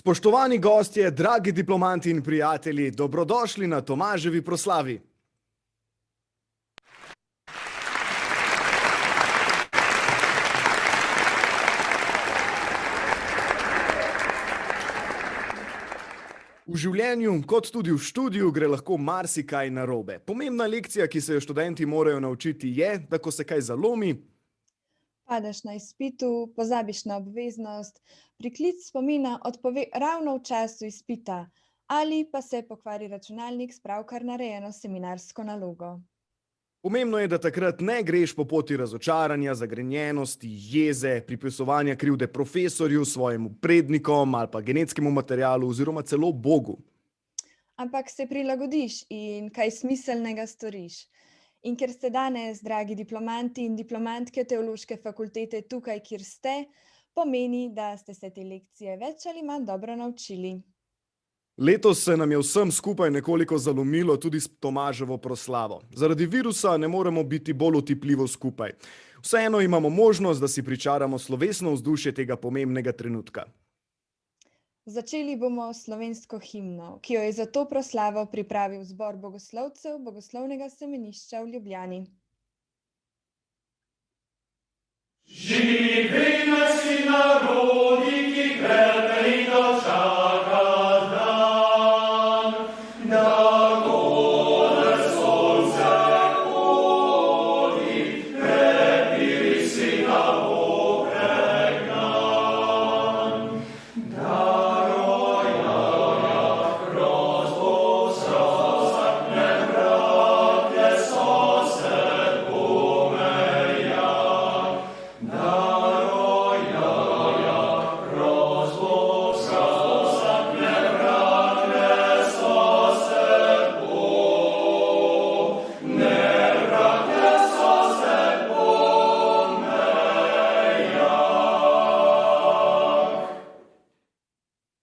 Spoštovani gostje, dragi diplomanti in prijatelji, dobrodošli na Tomaževi proslavi. V življenju, kot tudi v študiju, gre lahko marsikaj narobe. Pomembna lekcija, ki se jo študenti morajo naučiti, je, da ko se kaj zalomi, padeš na izpitu, pozabiš na obveznost, priklic spomina odpove ravno v času izpita ali pa se pokvari računalnik s pravkar narejeno seminarsko nalogo. pomembno je, da takrat ne greš po poti razočaranja, zagrenjenosti, jeze, pripisovanja krivde profesorju, svojemu prednikom ali pa genetskemu materialu oziroma celo Bogu. Ampak se prilagodiš in kaj smiselnega storiš. In ker ste danes, dragi diplomanti in diplomantke Teološke fakultete, tukaj, kjer ste, pomeni, da ste se te lekcije več ali manj dobro naučili. Letos se nam je vsem skupaj nekoliko zalomilo tudi s Tomaževo proslavo. Zaradi virusa ne moremo biti bolj otipljivo skupaj. Vseeno imamo možnost, da si pričaramo slovesno vzdušje tega pomembnega trenutka. Začeli bomo s slovensko himno, ki jo je za to proslavo pripravil zbor bogoslovcev Bogoslovnega semenišča v Ljubljani. Živi naši narodi, ki krepeli dočaka dan, da gore sonce hodi, krepili si ga okreg dan.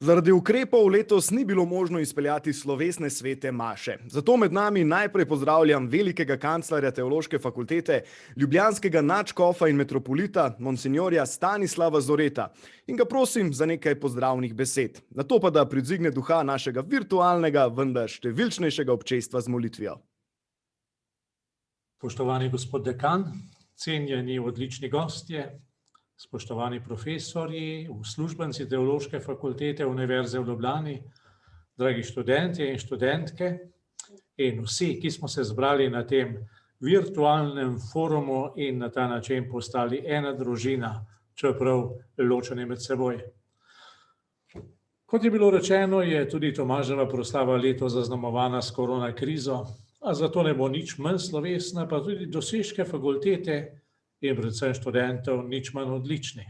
Zaradi ukrepov letos ni bilo možno izpeljati slovesne svete maše. Zato med nami najprej pozdravljam velikega kanclerja Teološke fakultete, ljubljanskega nadškofa in metropolita, monsinjorja Stanislava Zoreta, in ga prosim za nekaj pozdravnih besed. Nato pa da privzdigne duha našega virtualnega, vendar številčnejšega občestva z molitvijo. Spoštovani gospod dekan, cenjeni odlični gostje, spoštovani profesorji, uslužbenci Teološke fakultete Univerze v Ljubljani, dragi študentje in študentke in vsi, ki smo se zbrali na tem virtualnem forumu in na ta način postali ena družina, čeprav ločeni med seboj. Kot je bilo rečeno, je tudi Tomaževa proslava letos zaznamovana s korona krizo, a zato ne bo nič manj slovesna, pa tudi dosežke fakultete in predvsem študentov nič manj odlični.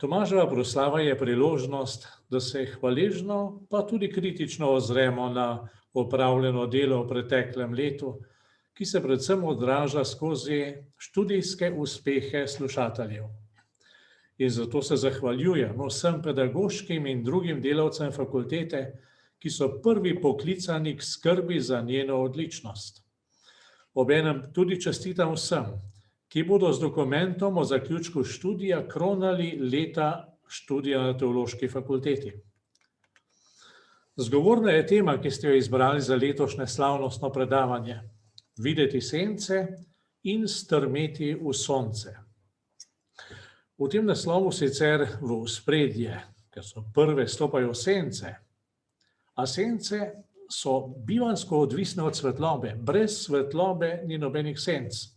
Tomaževa proslava je priložnost, da se hvaležno, pa tudi kritično ozremo na opravljeno delo v preteklem letu, ki se predvsem odraža skozi študijske uspehe slušateljev. In zato se zahvaljujem vsem pedagoškim in drugim delavcem fakultete, ki so prvi poklicani k skrbi za njeno odličnost. Obenem tudi čestitam vsem, ki bodo z dokumentom o zaključku študija kronali leta študija na Teološki fakulteti. Zgovorna je tema, ki ste jo izbrali za letošnje slavnostno predavanje: videti sence in strmeti v sonce. V tem naslovu sicer v ospredje, ker so prve stopajo sence, a sence so bivanjsko odvisne od svetlobe. Brez svetlobe ni nobenih senc.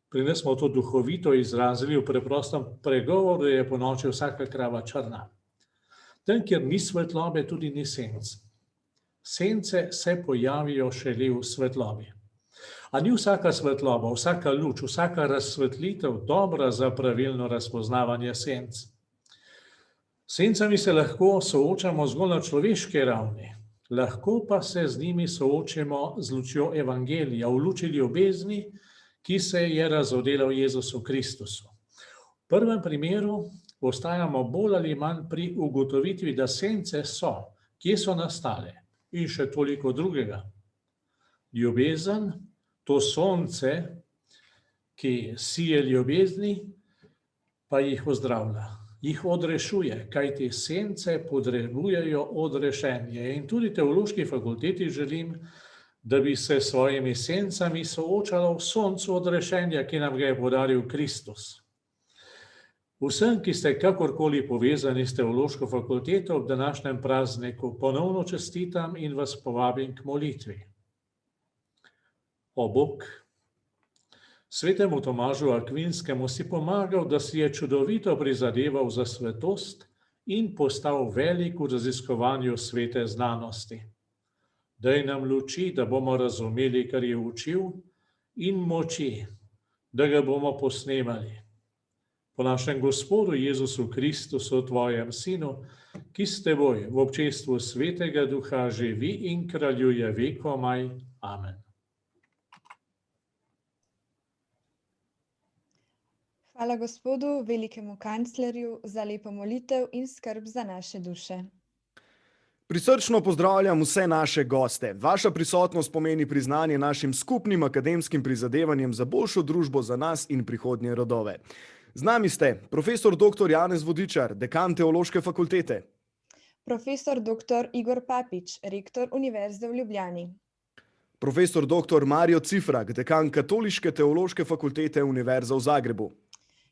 Pri nas smo to duhovito izrazili v preprostem pregovoru, da je ponoči vsaka krava črna. Tam, kjer ni svetlobe, tudi ni senc. Sence se pojavijo šele v svetlobi. A ni vsaka svetloba, vsaka luč, vsaka razsvetlitev dobra za pravilno razpoznavanje senc. S sencami se lahko soočamo zgolj na človeški ravni, lahko pa se z njimi soočimo z lučjo evangelija, v luči ljubezni, ki se je razodela v Jezusu Kristusu. V prvem primeru ostajamo bolj ali manj pri ugotovitvi, da sence so, kje so nastale, in še toliko drugega. Ljubezen, to sonce, ki sije ljubezni, pa jih ozdravlja. jih odrešuje, kajti sence potrebujejo odrešenje. In tudi teološki fakulteti želim, da bi se s svojimi sencami soočalo v soncu odrešenja, ki nam ga je podaril Kristus. Vsem, ki ste kakorkoli povezani s teološko fakulteto ob današnjem prazniku, ponovno čestitam in vas povabim k molitvi. O Bog, svetemu Tomažu Akvinskemu si pomagal, da si je čudovito prizadeval za svetost in postal velik v raziskovanju svete znanosti. Daj nam luči, da bomo razumeli, kar je učil, in moči, da ga bomo posnemali. Po našem Gospodu Jezusu Kristusu, tvojem Sinu, ki s teboj v občestvu Svetega Duha živi in kraljuje vekomaj. Amen. Hvala Gospodu, velikemu kanclerju, za lepo molitev in skrb za naše duše. Prisrčno pozdravljam vse naše goste. Vaša prisotnost pomeni priznanje našim skupnim akademskim prizadevanjem za boljšo družbo za nas in prihodnje rodove. Z nami ste profesor dr. Janez Vodičar, dekan Teološke fakultete. Profesor dr. Igor Papič, rektor Univerze v Ljubljani. Profesor dr. Mario Cifrak, dekan Katoliške teološke fakultete Univerze v Zagrebu.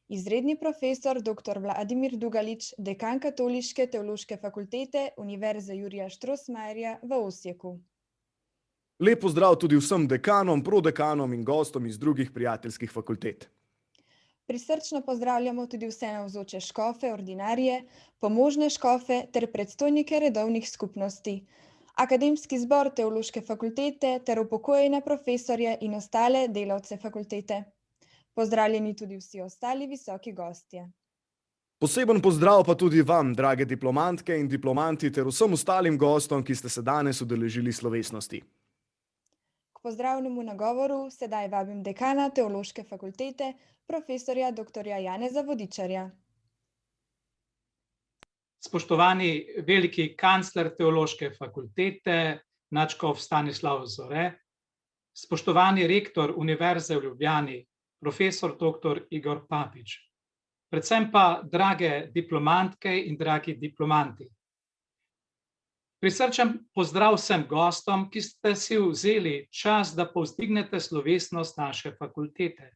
Izredni profesor dr. Vladimir Dugalič, dekan Katoliške teološke fakultete Univerze Jurija Štrosmajerja v Osijeku. Lep pozdrav tudi vsem dekanom, prodekanom in gostom iz drugih prijateljskih fakultet. Prisrčno pozdravljamo tudi vse navzoče škofe, ordinarije, pomožne škofe ter predstojnike redovnih skupnosti, akademski zbor Teološke fakultete ter upokojene profesorje in ostale delavce fakultete. Pozdravljeni tudi vsi ostali visoki gostje. Poseben pozdrav pa tudi vam, drage diplomantke in diplomanti, ter vsem ostalim gostom, ki ste se danes udeležili slovesnosti. K pozdravnemu nagovoru sedaj vabim dekana Teološke fakultete, profesorja dr. Janeza Vodičarja. Spoštovani veliki kancler Teološke fakultete, nadškof Stanislav Zore, spoštovani rektor Univerze v Ljubljani, profesor dr. Igor Papič, predvsem pa drage diplomantke in dragi diplomanti. Prisrčen pozdrav vsem gostom, ki ste si vzeli čas, da povzdignete slovesnost naše fakultete.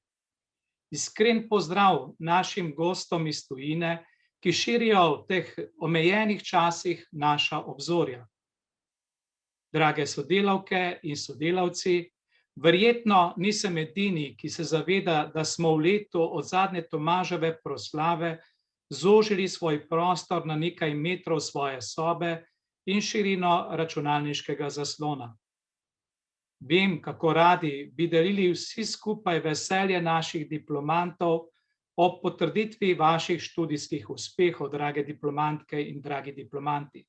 Iskren pozdrav našim gostom iz tujine, ki širijo v teh omejenih časih naša obzorja. Drage sodelavke in sodelavci, verjetno nisem edini, ki se zaveda, da smo v letu od zadnje Tomaževe proslave zožili svoj prostor na nekaj metrov svoje sobe in širino računalniškega zaslona. Vem, kako radi bi delili vsi skupaj veselje naših diplomantov ob potrditvi vaših študijskih uspehov, drage diplomantke in dragi diplomanti.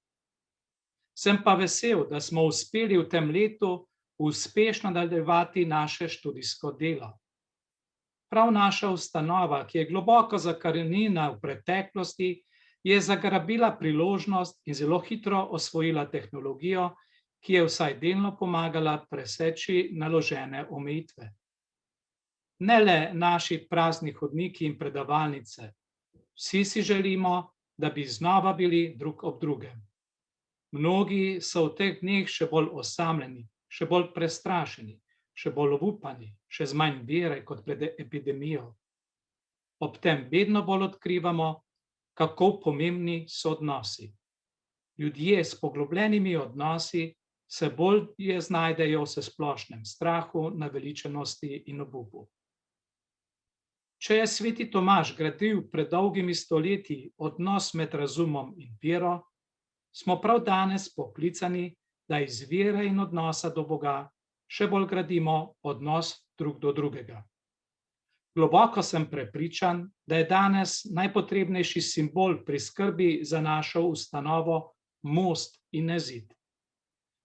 Sem pa vesel, da smo uspeli v tem letu uspešno nadaljevati naše študijsko delo. Prav naša ustanova, ki je globoko zakorenjena v preteklosti, je zagrabila priložnost in zelo hitro osvojila tehnologijo, ki je vsaj delno pomagala preseči naložene omejitve. Ne le naši prazni hodniki in predavalnice, vsi si želimo, da bi znova bili drug ob drugem. Mnogi so v teh dneh še bolj osamljeni, še bolj prestrašeni, še bolj obupani, še z manj vere kot pred epidemijo. Ob tem vedno bolj odkrivamo, kako pomembni so odnosi. Ljudje s poglobljenimi odnosi se bolje znajdejo v vsesplošnem strahu, naveličanosti in obupu. Če je sveti Tomaž gradil pred dolgimi stoletji odnos med razumom in vero, smo prav danes poklicani, da iz vere in odnosa do Boga še bolj gradimo odnos drug do drugega. Globoko sem prepričan, da je danes najpotrebnejši simbol pri skrbi za našo ustanovo most in ne zid.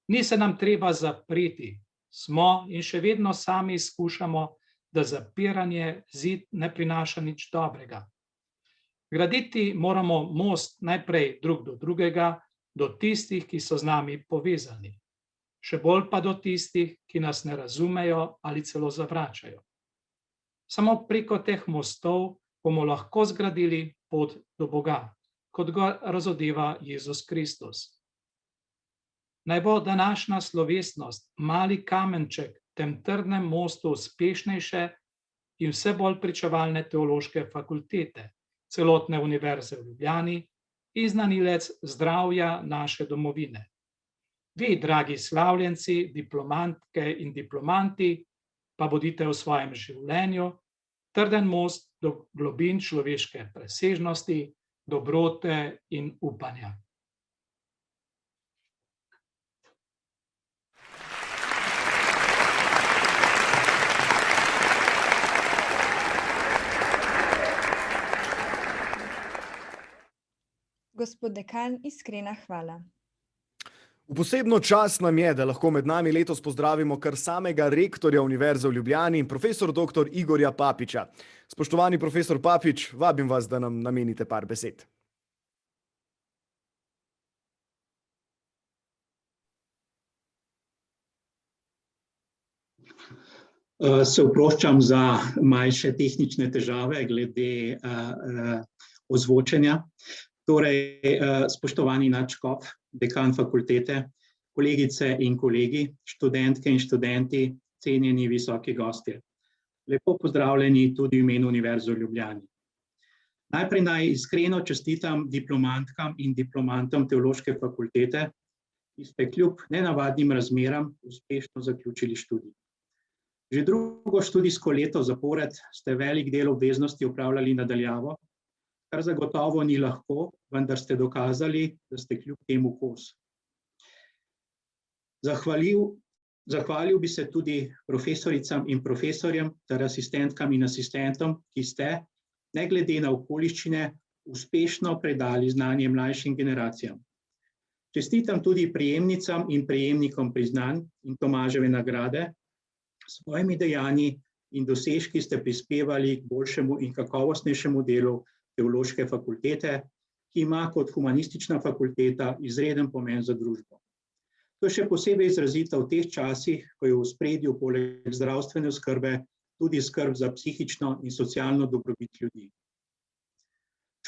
Ni se nam treba zapreti, smo in še vedno sami izkušamo, da zapiranje zid ne prinaša nič dobrega. Graditi moramo most najprej drug do drugega, do tistih, ki so z nami povezani, še bolj pa do tistih, ki nas ne razumejo ali celo zavračajo. Samo preko teh mostov bomo lahko zgradili pot do Boga, kot ga razodeva Jezus Kristus. Naj bo današnja slovesnost mali kamenček tem trdnem mostu uspešnejše in vse bolj pričevalne teološke fakultete, celotne univerze v Ljubljani in znanilec zdravja naše domovine. Vi, dragi slavljenci, diplomantke in diplomanti, pa bodite v svojem življenju trden most do globin človeške presežnosti, dobrote in upanja. Gospod dekan, iskrena hvala. V posebno čast nam je, da lahko med nami letos pozdravimo kar samega rektorja Univerze v Ljubljani, profesor dr. Igorja Papiča. Spoštovani profesor Papič, vabim vas, da nam namenite par besed. Se oproščam za manjše tehnične težave glede ozvočenja. Torej, spoštovani nadškof, dekan fakultete, kolegice in kolegi, študentke in študenti, cenjeni visoki gostje. Lepo pozdravljeni tudi v imenu Univerze v Ljubljani. Najprej naj iskreno čestitam diplomantkam in diplomantom Teološke fakultete, ki ste kljub nenavadnim razmeram uspešno zaključili študij. Že drugo študijsko leto zapored ste velik del obveznosti opravljali na daljavo, kar zagotovo ni lahko, vendar ste dokazali, da ste kljub temu kos. Zahvalil bi se tudi profesoricam in profesorjem ter asistentkam in asistentom, ki ste, ne glede na okoliščine, uspešno predali znanje mlajšim generacijam. Čestitam tudi prejemnicam in prejemnikom priznanj in Tomaževe nagrade. S svojimi dejanji in dosežki ste prispevali k boljšemu in kakovostnejšemu delu Teološke fakultete, ki ima kot humanistična fakulteta izreden pomen za družbo. To je še posebej izrazito v teh časih, ko je v ospredju poleg zdravstvene oskrbe tudi skrb za psihično in socialno dobrobit ljudi.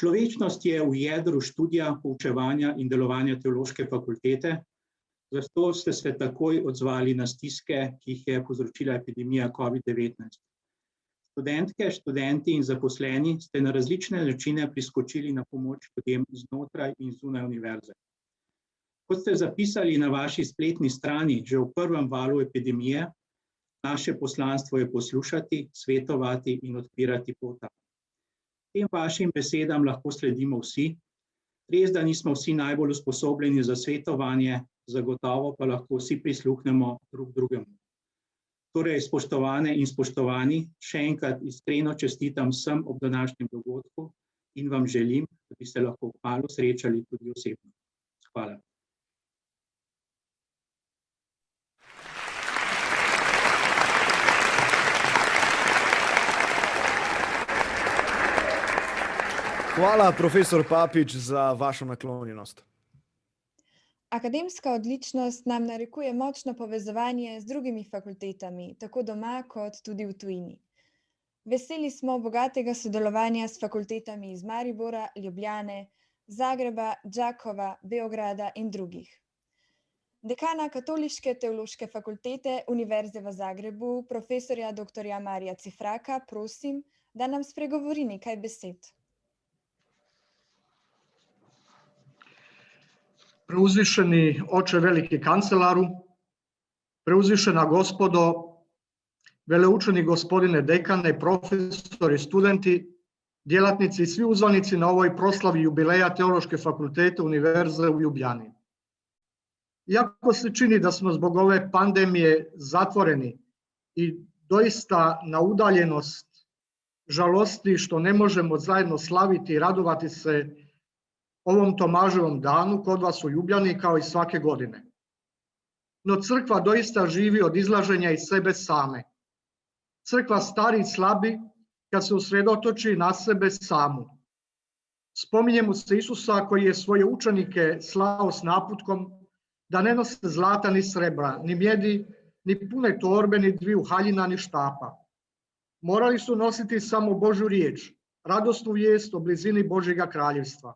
Človečnost je v jedru študija, poučevanja in delovanja Teološke fakultete, zato ste se takoj odzvali na stiske, ki jih je povzročila epidemija COVID-19. Študentke, študenti in zaposleni ste na različne načine priskočili na pomoč ljudem znotraj in zunaj univerze. Kot ste zapisali na vaši spletni strani že v prvem valu epidemije, naše poslanstvo je poslušati, svetovati in odpirati pota. Tem vašim besedam lahko sledimo vsi. Res, da nismo vsi najbolj usposobljeni za svetovanje, zagotovo pa lahko vsi prisluhnemo drug drugemu. Torej, spoštovane in spoštovani, še enkrat iskreno čestitam vsem ob današnjem dogodku in vam želim, da bi se lahko kmalu srečali tudi osebno. Hvala. Hvala, profesor Papič, za vašo naklonjenost. Akademska odličnost nam narekuje močno povezovanje z drugimi fakultetami, tako doma kot tudi v tujini. Veseli smo bogatega sodelovanja s fakultetami iz Maribora, Ljubljane, Zagreba, Đakova, Beograda in drugih. Dekana Katoliške teološke fakultete Univerze v Zagrebu, profesorja dr. Marija Cifraka, prosim, da nam spregovori nekaj besed. Preuzvišeni oče veliki kancelaru, preuzvišena gospodo, veleučeni gospodine dekane, profesori, studenti, djelatnici i svi uzvanici na ovoj proslavi jubileja Teološke fakultete Univerze u Ljubljani. Iako se čini da smo zbog ove pandemije zatvoreni i doista na udaljenost žalosti što ne možemo zajedno slaviti i radovati se ovom Tomaževom danu kod vas u Ljubljani kao i svake godine. No crkva doista živi od izlaženja iz sebe same. Crkva stari i slabi kad se usredotoči na sebe samu. Spominjemo se Isusa koji je svoje učenike slao s naputkom da ne nose zlata ni srebra, ni mjedi, ni pune torbe, ni dviju haljina, ni štapa. Morali su nositi samo Božju riječ, radosnu vijest o blizini Božjega kraljevstva.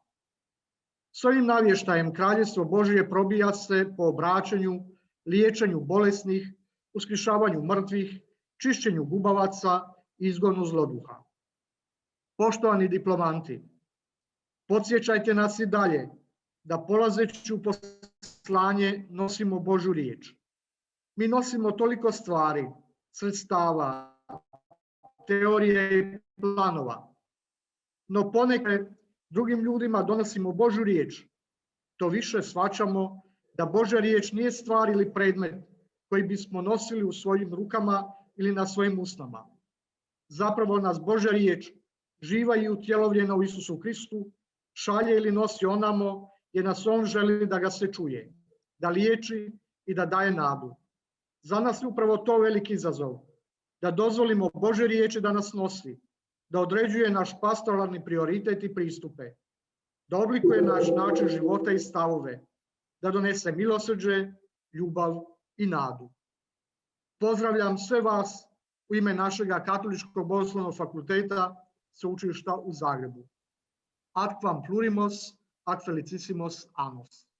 S ovim navještajem Kraljevstvo Božje probija se po obraćanju, liječenju bolesnih, uskrišavanju mrtvih, čišćenju gubavaca i izgonu zloduha. Poštovani diplomanti, podsjećajte nas i dalje da polazeći u poslanje nosimo Božju riječ. Mi nosimo toliko stvari, sredstava, teorije i planova, no ponekad drugim ljudima donosimo Božju riječ. To više shvaćamo da Božja riječ nije stvar ili predmet koji bismo nosili u svojim rukama ili na svojim usnama. Zapravo nas Božja riječ, živa i utjelovljena u Isusu Kristu, šalje ili nosi onamo jer nas on želi da ga se čuje, da liječi i da daje nadu. Za nas je upravo to veliki izazov, da dozvolimo Božje riječi da nas nosi, da određuje naš pastoralni prioritet i pristupe, da oblikuje naš način života i stavove, da donese milosrđe, ljubav i nadu. Pozdravljam sve vas u ime našega Katoličkog bogoslovnog fakulteta Sveučilišta u Zagrebu. Ad quam plurimus, ad felicissimus annos.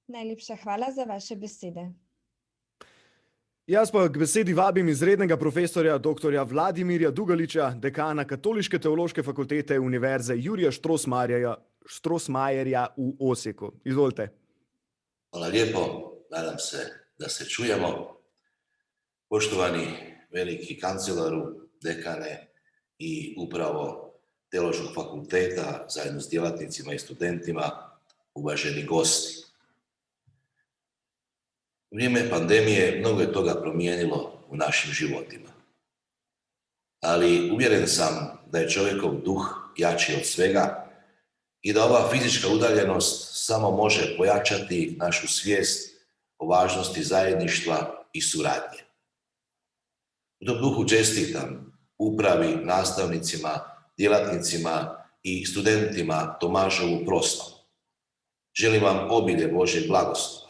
Najlepša hvala za vaše besede. Jaz pa k besedi vabim izrednega profesorja dr. Vladimirja Dugaliča, dekana Katoliške teološke fakultete Univerze Jurija Štrosmajerja v Osijeku. Izvolite. Hvala lijepo, nadam se da se čujemo. Poštovani veliki kancelaru, dekane i upravo Teološkog fakulteta, zajedno s djelatnicima i studentima, uvaženi gosti. Vrijeme pandemije mnogo je toga promijenilo u našim životima. Ali uvjeren sam da je čovjekov duh jači od svega i da ova fizička udaljenost samo može pojačati našu svijest o važnosti zajedništva i suradnje. U tom duhu čestitam upravi, nastavnicima, djelatnicima i studentima Tomažovu proslavu. Želim vam obilje Božjeg blagoslova.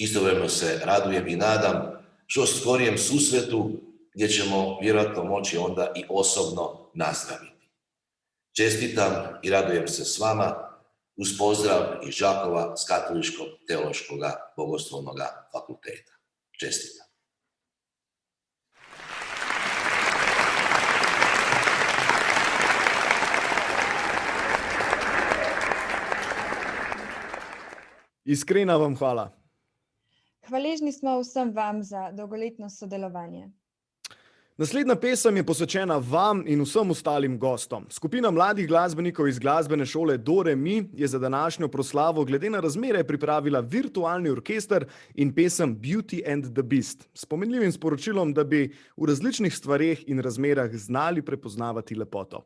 Istovremeno se radujem i nadam što skorijem susretu gdje ćemo vjerojatno moći onda i osobno nazdraviti. Čestitam i radujem se s vama uz pozdrav iz Đakova s Katoličkog teološkog bogoslovnog fakulteta. Čestitam. Iskrena vam hvala. Hvaležni smo vsem vam za dolgoletno sodelovanje. Naslednja pesem je posvečena vam in vsem ostalim gostom. Skupina mladih glasbenikov iz glasbene šole Do Re Mi je za današnjo proslavo glede na razmere pripravila virtualni orkester in pesem Beauty and the Beast s pomenljivim sporočilom, da bi v različnih stvareh in razmerah znali prepoznavati lepoto.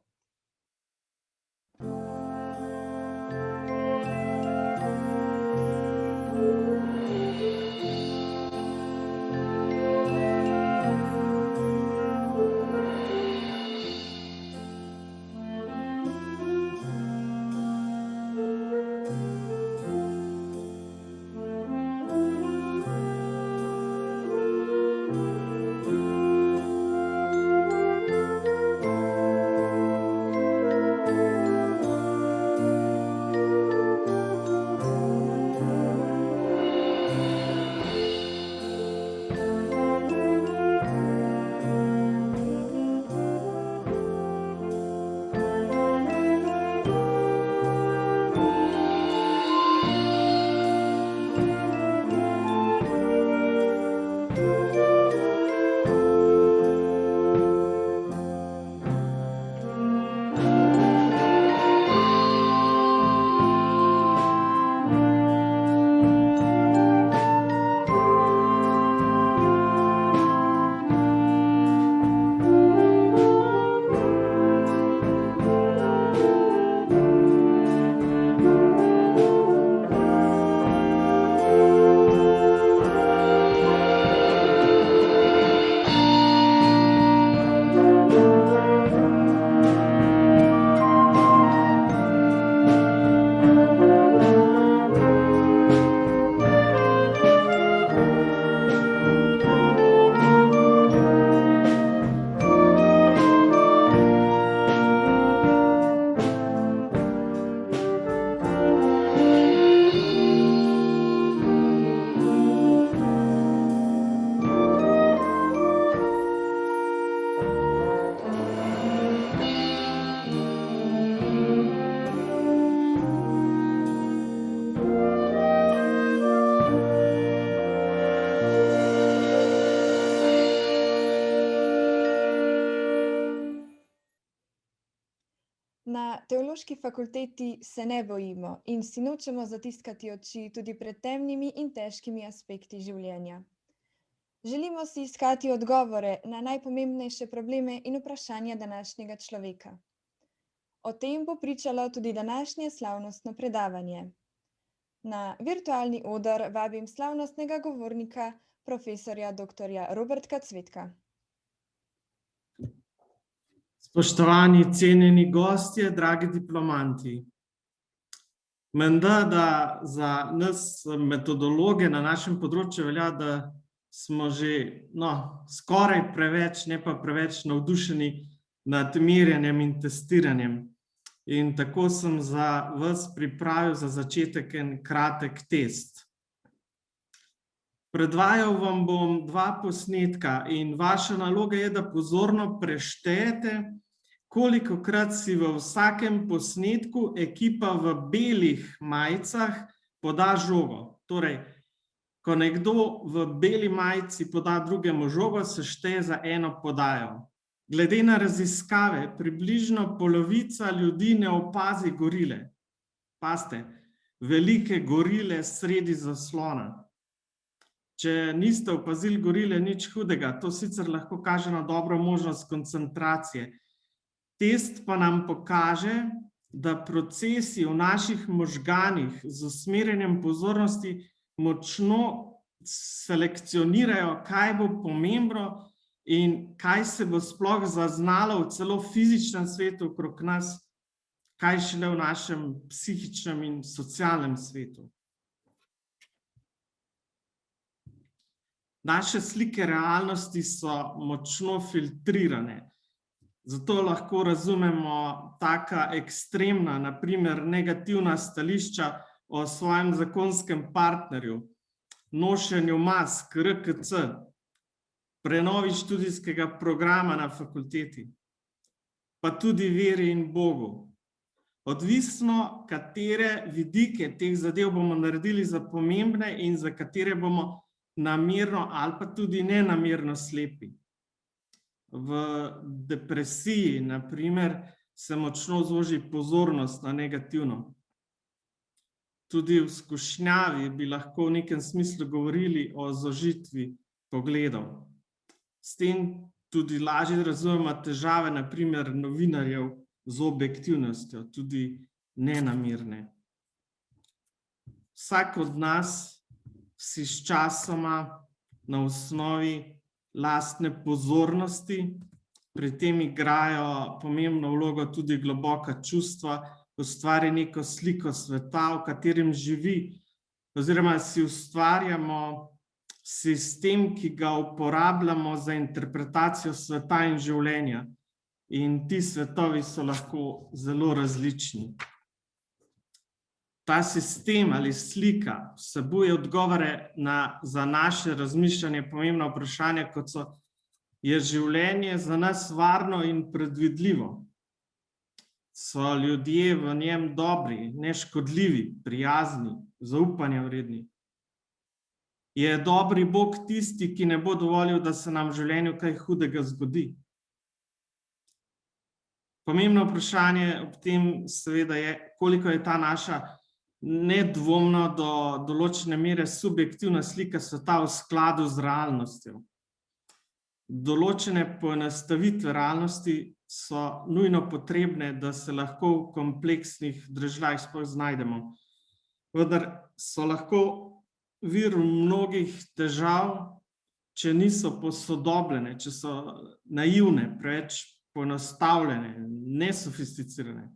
Na teološki fakulteti se ne bojimo in si nočemo zatiskati oči tudi pred temnimi in težkimi aspekti življenja. Želimo si iskati odgovore na najpomembnejše probleme in vprašanja današnjega človeka. O tem bo pričalo tudi današnje slavnostno predavanje. Na virtualni oder vabim slavnostnega govornika, profesorja dr. Robertka Cvetka. Spoštovani, cenjeni gostje, dragi diplomanti. Menda, da za nas metodologe na našem področju velja, da smo že skoraj preveč, ne pa preveč navdušeni nad merjenjem in testiranjem. In tako sem za vas pripravil za začetek en kratek test. Predvajal vam bom 2 posnetka in vaša naloga je, da pozorno preštejete, kolikokrat si v vsakem posnetku ekipa v belih majicah poda žogo. Torej, ko nekdo v beli majici poda drugemu žogo, se šteje za eno podajo. Glede na raziskave, približno polovica ljudi ne opazi gorile. Pazite, velike gorile sredi zaslona. Če niste opazili gorile, nič hudega, to sicer lahko kaže na dobro možnost koncentracije. Test pa nam pokaže, da procesi v naših možganih z usmerjanjem pozornosti močno selekcionirajo, kaj bo pomembno in kaj se bo sploh zaznalo v celo fizičnem svetu okrog nas, kaj šele v našem psihičnem in socialnem svetu. Naše slike realnosti so močno filtrirane. Zato lahko razumemo taka ekstremna, na primer negativna stališča o svojem zakonskem partnerju, nošenju mask, RKC, prenovi študijskega programa na fakulteti, pa tudi veri in Bogu. Odvisno, katere vidike teh zadev bomo naredili za pomembne in za katere bomo namerno ali pa tudi nenamerno slepi. V depresiji, na primer, se močno zoži pozornost na negativno. Tudi v skušnjavi bi lahko v nekem smislu govorili o zožitvi pogledov. S tem tudi lažje razumemo težave, na primer, novinarjev z objektivnostjo, tudi nenamerne. Vsak od nas si s časoma na osnovi lastne pozornosti, pri tem igrajo pomembno vlogo tudi globoka čustva, ustvari neko sliko sveta, v katerem živi, oziroma si ustvarjamo sistem, ki ga uporabljamo za interpretacijo sveta in življenja. In ti svetovi so lahko zelo različni. Ta sistem ali slika vsebuje odgovore za naše razmišljanje pomembna vprašanja, kot so: je življenje za nas varno in predvidljivo? So ljudje v njem dobri, neškodljivi, prijazni, zaupanja vredni? Je dobri Bog tisti, ki ne bo dovolil, da se nam v življenju kaj hudega zgodi? Pomembno vprašanje ob tem seveda je, koliko je ta naša nedvomno do določene mere subjektivna slika sveta v skladu z realnostjo. Določene poenostavitve realnosti so nujno potrebne, da se lahko v kompleksnih dražljajih sploh znajdemo. Vendar so lahko vir mnogih težav, če niso posodobljene, če so naivne, preveč poenostavljene, nesofisticirane,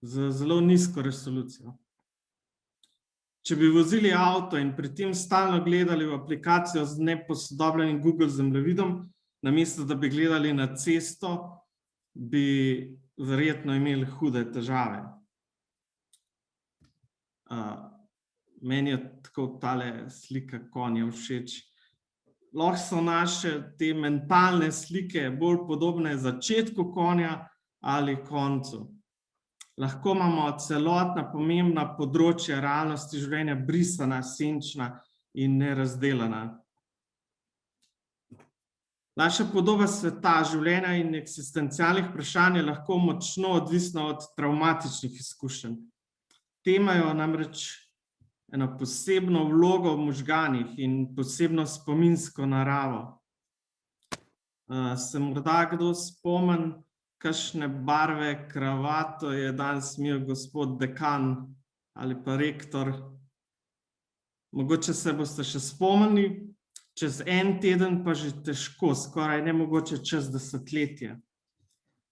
z zelo nizko resolucijo. Če bi vozili avto in pri tem stalno gledali v aplikacijo z neposodobljenim Google zemljevidom, namesto da bi gledali na cesto, bi verjetno imeli hude težave. Meni je tako tale slika konja všeč. Lahko so naše te mentalne slike bolj podobne začetku konja ali koncu. Lahko imamo celotna pomembna področja realnosti življenja brisana, senčna in nerazdelana. Naša podoba sveta, življenja in eksistencialnih vprašanj je lahko močno odvisna od travmatičnih izkušenj. Te imajo namreč eno posebno vlogo v možganih in posebno spominsko naravo. Se morda kdo spomni, kakšne barve kravato je danes imel gospod dekan ali pa rektor? Mogoče se boste še spomnili, čez en teden pa že težko, skoraj nemogoče čez desetletje.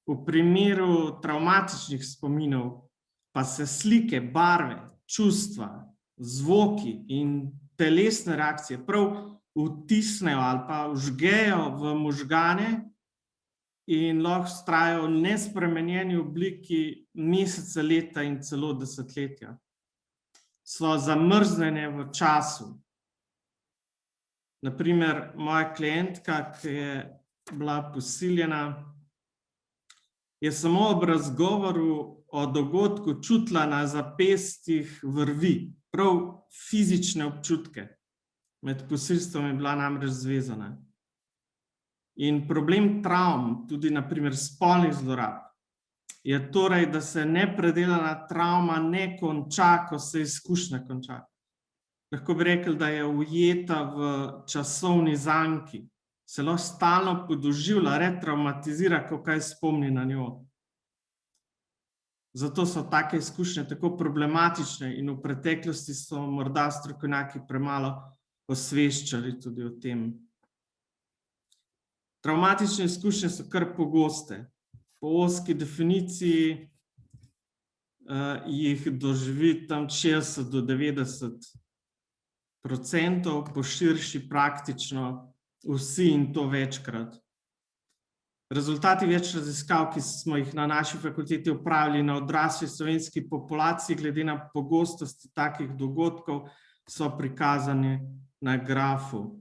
V primeru travmatičnih spominov pa se slike, barve, čustva, zvoki in telesne reakcije prav vtisnejo ali pa vžgejo v možgane in lahko vztrajajo v nespremenjeni obliki mesece, leta in celo desetletja. So zamrznjene v času. Naprimer, moja klientka, ki je bila posiljena, je samo ob razgovoru o dogodku čutila na zapestjih vrvi, prav fizične občutke. Med posilstvom je bila namreč zvezana. In problem travm, tudi naprimer spolnih zlorab, je torej, da se nepredelana travma ne konča, ko se izkušnja konča. Lahko bi rekli, da je ujeta v časovni zanki, se lahko stalno podoživlja, retraumatizira, ko kaj spomni na njo. Zato so take izkušnje tako problematične in v preteklosti so morda strokovnjaki premalo osveščali tudi o tem. Travmatične izkušnje so kar pogoste. Po ozki definiciji jih doživi tam 60 do 90%, po širši praktično vsi in to večkrat. Rezultati več raziskav, ki smo jih na naši fakulteti opravili na odrasli slovenski populaciji, glede na pogostosti takih dogodkov, so prikazani na grafu.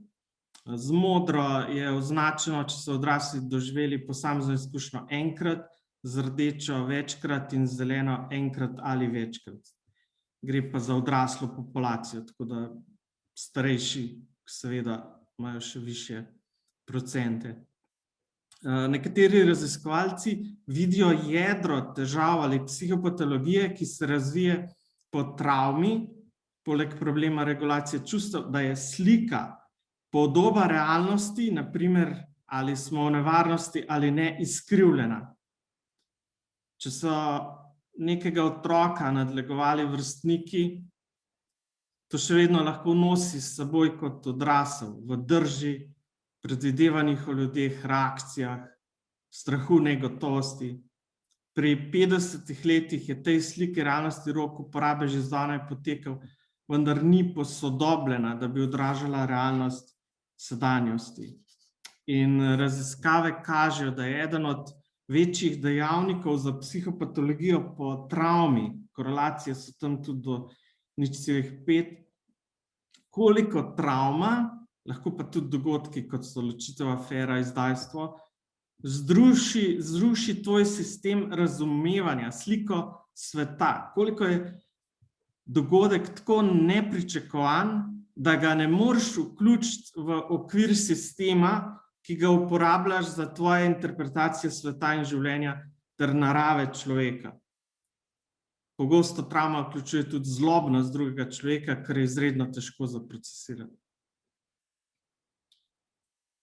Z modro je označeno, če so odrasli doživeli posamezno izkušnjo enkrat, z rdečo večkrat in zeleno enkrat ali večkrat. Gre pa za odraslo populacijo, tako da starejši seveda imajo še višje procente. Nekateri raziskovalci vidijo jedro težav ali psihopatologije, ki se razvije po travmi, poleg problema regulacije čustev, da je slika podoba realnosti, naprimer, ali smo v nevarnosti ali ne, izkrivljena. Če so nekega otroka nadlegovali vrstniki, to še vedno lahko nosi s seboj kot odrasel, v drži, predvidevanjih o ljudeh, reakcijah, strahu, negotovosti. Pri 50 letih je tej sliki realnosti rok uporabe že zdavnaj potekel, vendar ni posodobljena, da bi odražala realnost sedanjosti. In raziskave kažejo, da je eden od večjih dejavnikov za psihopatologijo po travmi, korelacije so tam tudi do 0,5, koliko travma, lahko pa tudi dogodki, kot so ločitev, afera, izdajstvo, zruši tvoj sistem razumevanja, sliko sveta. Koliko je dogodek tako nepričakovan, da ga ne moreš vključiti v okvir sistema, ki ga uporabljaš za tvoje interpretacije sveta in življenja ter narave človeka. Pogosto travma vključuje tudi zlobnost drugega človeka, kar je izredno težko za procesirati.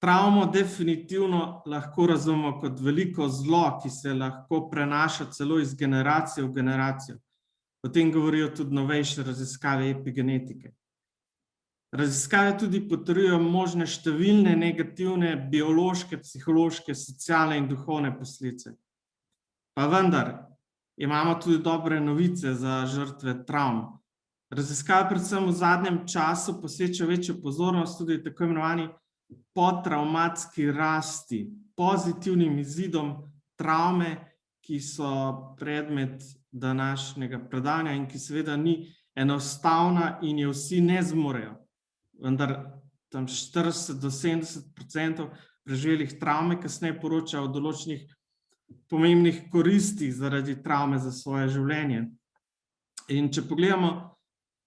Travmo definitivno lahko razumemo kot veliko zlo, ki se lahko prenaša celo iz generacije v generacijo. O tem govorijo tudi novejše raziskave epigenetike. Raziskave tudi potrjujejo možne številne negativne biološke, psihološke, socialne in duhovne posledice. Pa vendar, imamo tudi dobre novice za žrtve travm. Raziskave predvsem v zadnjem času posvečajo večjo pozornost tudi tako imenovani podtravmatski rasti, pozitivnim izidom travme, ki so predmet današnjega predavanja in ki seveda ni enostavna in je vsi ne zmorejo. Vendar tam 40 do 70% preživelih travme kasneje poroča o določenih pomembnih koristih zaradi travme za svoje življenje. In če pogledamo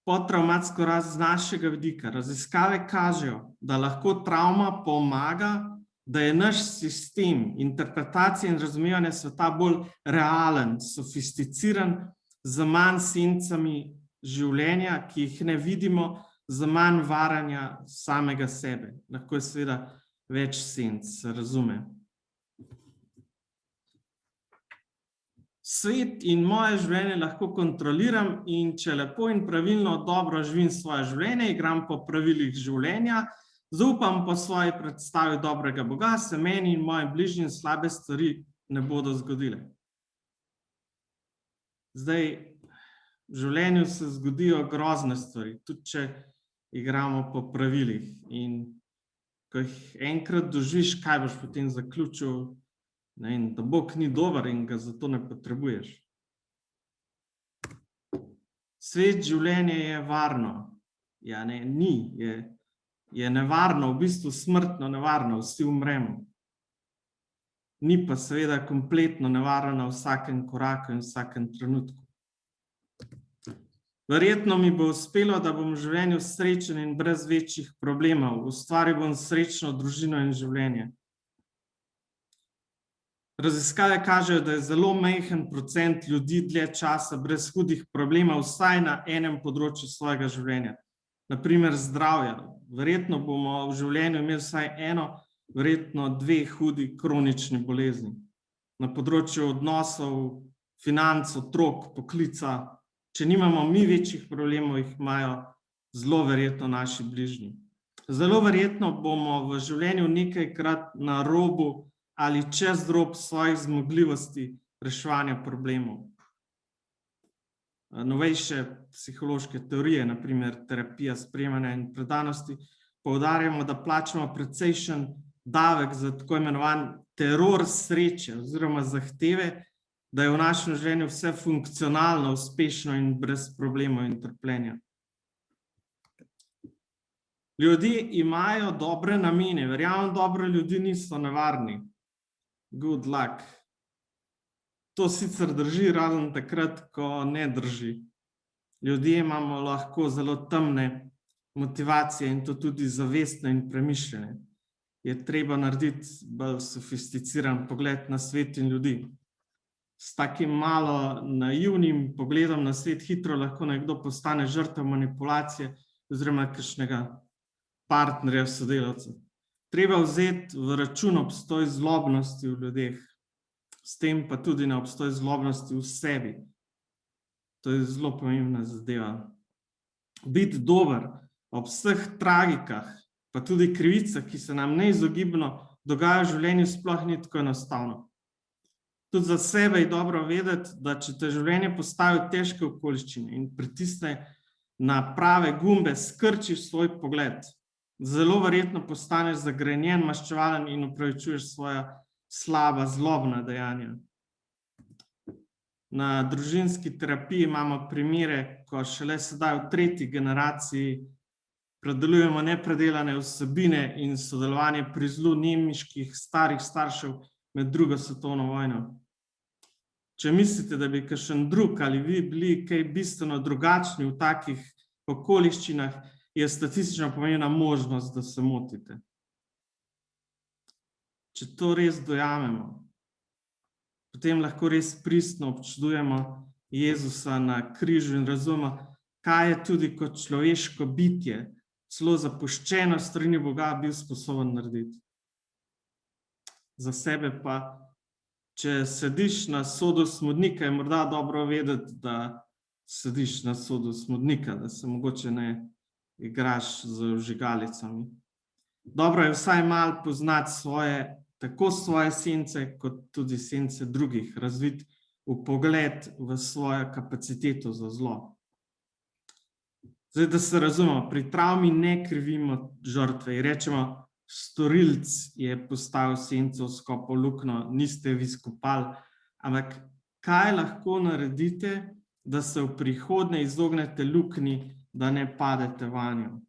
podtravmatsko rast z našega vidika, raziskave kažejo, da lahko travma pomaga da je naš sistem interpretacije in razumevanja sveta bolj realen, sofisticiran, z manj sencami življenja, ki jih ne vidimo, z manj varanja samega sebe. Lahko je seveda več senc, se razume. Svet in moje življenje lahko kontroliram in če lepo in pravilno dobro živim svoje življenje, igram po pravilih življenja, zaupam po svoji predstavi dobrega Boga, se meni in moji bližnjim slabe stvari ne bodo zgodile. Zdaj, v življenju se zgodijo grozne stvari, tudi če igramo po pravilih. In ko jih enkrat doživiš, kaj boš potem zaključil, da Bog ni dober in ga zato ne potrebuješ. Svet življenje je varno. Ja, ne, ni. Je nevarno, v bistvu smrtno nevarno, vsi umremo. Ni pa seveda kompletno nevarno na vsakem koraku in vsakem trenutku. Verjetno mi bo uspelo, da bom v življenju srečen in brez večjih problemov. Ustvaril bom srečno družino in življenje. Raziskave kažejo, da je zelo majhen procent ljudi dlje časa brez hudih problemov, vsaj na enem področju svojega življenja. Na primer zdravja. Verjetno bomo v življenju imeli vsaj eno, verjetno 2 hudi kronični bolezni. Na področju odnosov, financ, otrok, poklica. Če nimamo mi večjih problemov, jih imajo zelo verjetno naši bližnji. Zelo verjetno bomo v življenju nekajkrat na robu ali čez rob svojih zmogljivosti reševanja problemov. Novejše psihološke teorije, na primer terapija sprejemanja in predanosti, poudarjamo, da plačamo precejšen davek za tako imenovan teror sreče oziroma zahteve, da je v našem življenju vse funkcionalno, uspešno in brez problemov in trpljenja. Ljudje imajo dobre namene, verjamem, dobre ljudi niso nevarni. Good luck. To sicer drži, razen takrat, ko ne drži. Ljudje imamo lahko zelo temne motivacije in to tudi zavestne in premišljene. Je treba narediti bolj sofisticiran pogled na svet in ljudi. S takim malo naivnim pogledom na svet hitro lahko nekdo postane žrtev manipulacije oziroma kakšnega partnerja, sodelavca. Treba vzeti v račun obstoj zlobnosti v ljudeh, s tem pa tudi na obstoj zlobnosti v sebi. To je zelo pomembna zadeva. Biti dober ob vseh tragikah, pa tudi krivicah, ki se nam neizogibno dogajajo v življenju, sploh ni tako enostavno. Tudi za sebe je dobro vedeti, da če te življenje postavi v težke okoliščine in pritisne na prave gumbe, skrčiš svoj pogled, zelo verjetno postaneš zagrenjen, maščevalen in opravičuješ svoja slaba, zlobna dejanja. Na družinski terapiji imamo primere, ko šele sedaj v 3. generaciji predelujemo nepredelane vsebine in sodelovanje pri zlu nemiških starih staršev med 2. svetovno vojno. Če mislite, da bi kakšen drug ali vi bili kaj bistveno drugačni v takih okoliščinah, je statistično pomembna možnost, da se motite. Če to res dojamemo, potem lahko res pristno občudujemo Jezusa na križu in razumemo, kaj je tudi kot človeško bitje, celo zapuščeno s strani Boga, bil sposoben narediti. Za sebe pa, če sediš na sodu smodnika, je morda dobro vedeti, da sediš na sodu smodnika, da se mogoče ne igraš z vžigalicami. Dobro je vsaj malo poznati tako svoje sence, kot tudi sence drugih, razviti vpogled v svojo kapaciteto za zlo. Zdaj, da se razumemo, pri travmi ne krivimo žrtve in rečemo, storilc je postavil senco, skopal luknjo, niste vi skopali, ampak kaj lahko naredite, da se v prihodnje izognete luknji, da ne padete vanjo?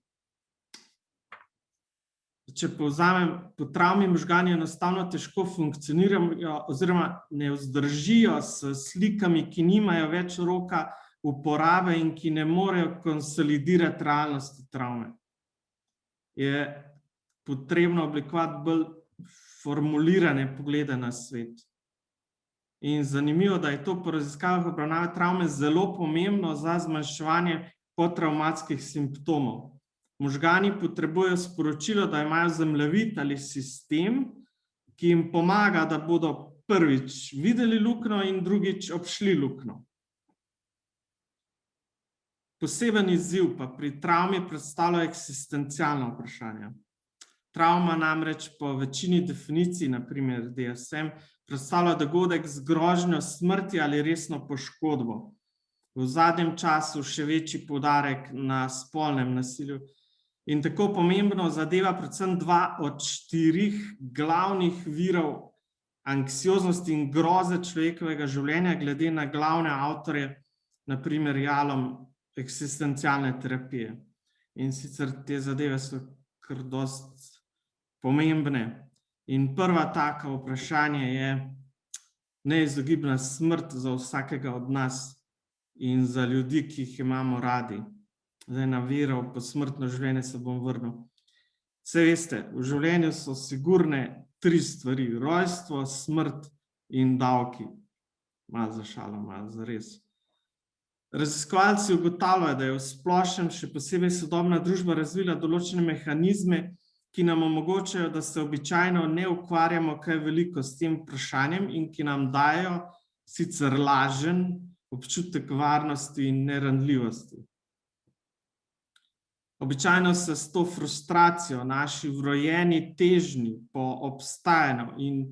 Če povzamem, po travmi možgani enostavno težko funkcionirajo oziroma ne vzdržijo s slikami, ki nimajo več roka uporabe in ki ne morejo konsolidirati realnosti travme. Je potrebno oblikovati bolj formulirane poglede na svet. In zanimivo, da je to po raziskavah obravnave travme zelo pomembno za zmanjševanje potravmatskih simptomov. Možgani potrebujejo sporočilo, da imajo zemljevid ali sistem, ki jim pomaga, da bodo prvič videli luknjo in drugič obšli luknjo. Poseben izziv pa pri travmi predstavlja eksistencialna vprašanja. Travma namreč po večini definicij, na primer DSM, predstavlja dogodek z grožnjo smrti ali resno poškodbo. V zadnjem času še večji poudarek na spolnem nasilju in tako pomembno zadeva predvsem 2 od 4 glavnih virov anksioznosti in groze človekovega življenja glede na glavne avtorje, na primer Jalom, eksistencialne terapije. In sicer te zadeve so kar dosti pomembne. In prva taka vprašanje je neizogibna smrt za vsakega od nas in za ljudi, ki jih imamo radi. Zdaj na vero v posmrtno življenje se bom vrnil. Saj veste, v življenju so sigurne 3 stvari: rojstvo, smrt in davki. Malo za šalo, malo za res. Raziskovalci ugotavljajo, da je v splošnem, še posebej sodobna družba, razvila določene mehanizme, ki nam omogočajo, da se običajno ne ukvarjamo kaj veliko s tem vprašanjem in ki nam dajo sicer lažen občutek varnosti in neranljivosti. Običajno se s to frustracijo, naši vrojeni težnji po obstajanju in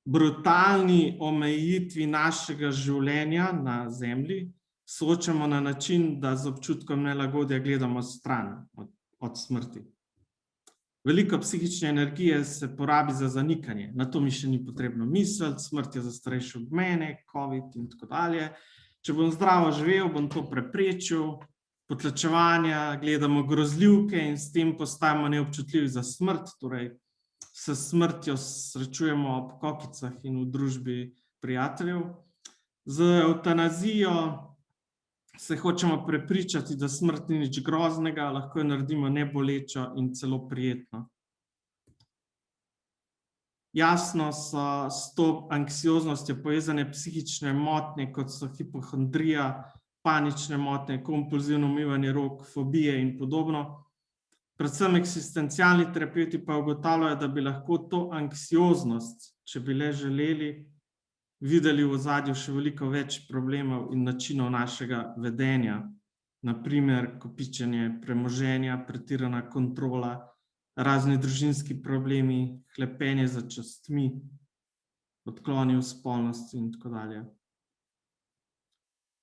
brutalni omejitvi našega življenja na zemlji soočamo na način, da z občutkom nelagodja gledamo stran od smrti. Veliko psihične energije se porabi za zanikanje. Na to mi še ni potrebno misliti, smrt je za starejše od mene, COVID in tako dalje. Če bom zdravo živel, bom to preprečil. Potlačevanja, gledamo grozljivke in s tem postajamo neobčutljivi za smrt, torej se smrtjo srečujemo ob kokicah in v družbi prijateljev. Z evtanazijo se hočemo prepričati, da smrt ni nič groznega, lahko jo naredimo nebolečo in celo prijetno. Jasno so s to anksioznostjo povezane psihične motnje, kot so hipohondrija, panične motnje, kompulzivno umivanje rok, fobije in podobno. Predvsem eksistencialni terapevti pa ugotavljajo, da bi lahko to anksioznost, če bi le želeli, videli v ozadju še veliko več problemov in načinov našega vedenja. Na primer, kopičenje premoženja, pretirana kontrola, razni družinski problemi, hlepenje za častmi, odkloni v spolnosti in tako dalje.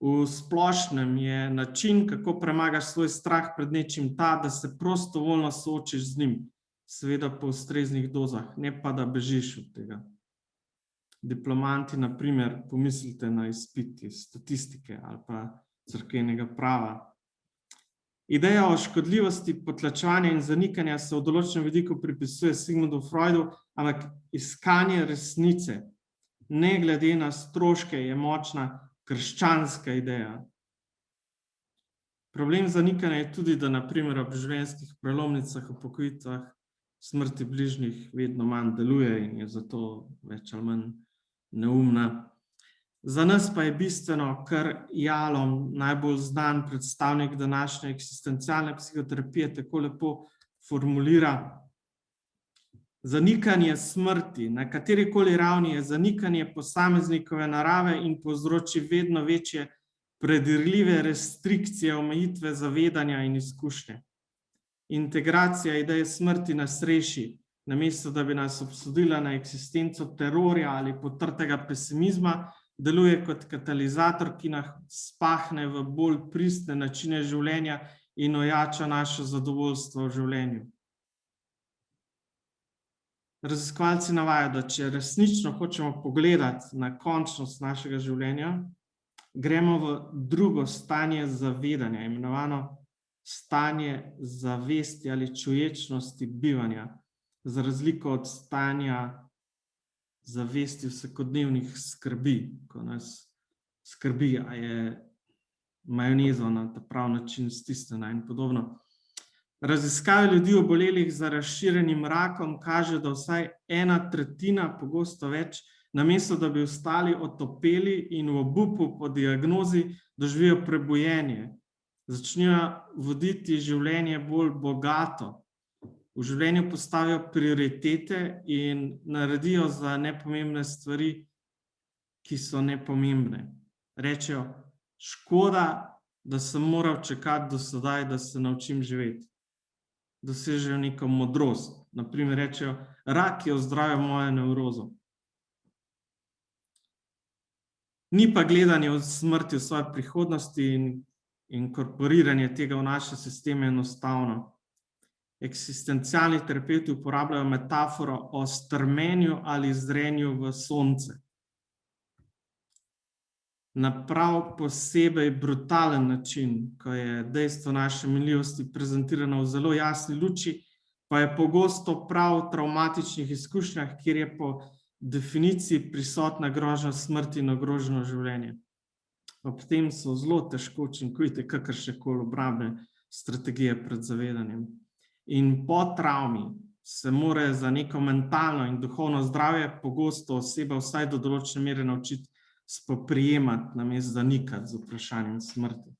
V splošnem je način, kako premagaš svoj strah pred nečim ta, da se prostovoljno soočiš z njim, seveda po ustreznih dozah, ne pa da bežiš od tega. Diplomanti, na primer, pomislite na izpit iz statistike ali pa cerkvenega prava. Ideja o škodljivosti potlačevanja in zanikanja se v določenem vidiku pripisuje Sigmundu Freudu, ampak iskanje resnice, ne glede na stroške, je močna krščanska ideja. Problem zanikanja je tudi, da na primer ob življenjskih prelomnicah, upokojitvah, smrti bližnjih vedno manj deluje in je zato več ali manj neumna. Za nas pa je bistveno, kar Jalom, najbolj znan predstavnik današnje eksistencialne psihoterapije, tako lepo formulira. Zanikanje smrti na katerikoli ravni je zanikanje posameznikove narave in povzroči vedno večje predirljive restrikcije, omejitve zavedanja in izkušnje. Integracija ideje smrti nas reši, namesto da bi nas obsodila na eksistenco terorja ali potrtega pesimizma, deluje kot katalizator, ki nas spahne v bolj pristne načine življenja in ojača naše zadovoljstvo v življenju. Raziskovalci navajajo, da če resnično hočemo pogledati na končnost našega življenja, gremo v drugo stanje zavedanja, imenovano stanje zavesti ali čuječnosti bivanja, za razliko od stanja zavesti vsakodnevnih skrbi, ko nas skrbi, a je majonezo na ta prav način stisnjena in podobno. Raziskave ljudi obolelih za razširjenim rakom kaže, da vsaj 1/3, pogosto več, namesto da bi ostali otopeli in v obupu po diagnozi doživijo prebojenje. Začnejo voditi življenje bolj bogato. V življenju postavijo prioritete in naredijo za nepomembne stvari, ki so nepomembne. Rečejo, škoda, da sem moral čakati do sedaj, da se naučim živeti. Dosežejo neko modrost. Naprimer rečejo, rak je ozdravil mojo nevrozo. Ni pa gledanje v smrti v svoji prihodnosti in inkorporiranje tega v naše sisteme enostavno. Eksistencialni terapevti uporabljajo metaforo o strmenju ali zrenju v sonce. Na prav posebej brutalen način, ko je dejstvo naše minljivosti prezentirano v zelo jasni luči, pa je pogosto prav v travmatičnih izkušnjah, kjer je po definiciji prisotna grožnja smrti in ogroženo življenje. Ob tem so zelo težko učinkovite kakršnekoli obrambne strategije pred zavedanjem. In po travmi se mora za neko mentalno in duhovno zdravje pogosto oseba vsaj do določene mere naučiti spoprijemati, namesto zanikati z vprašanjem smrti.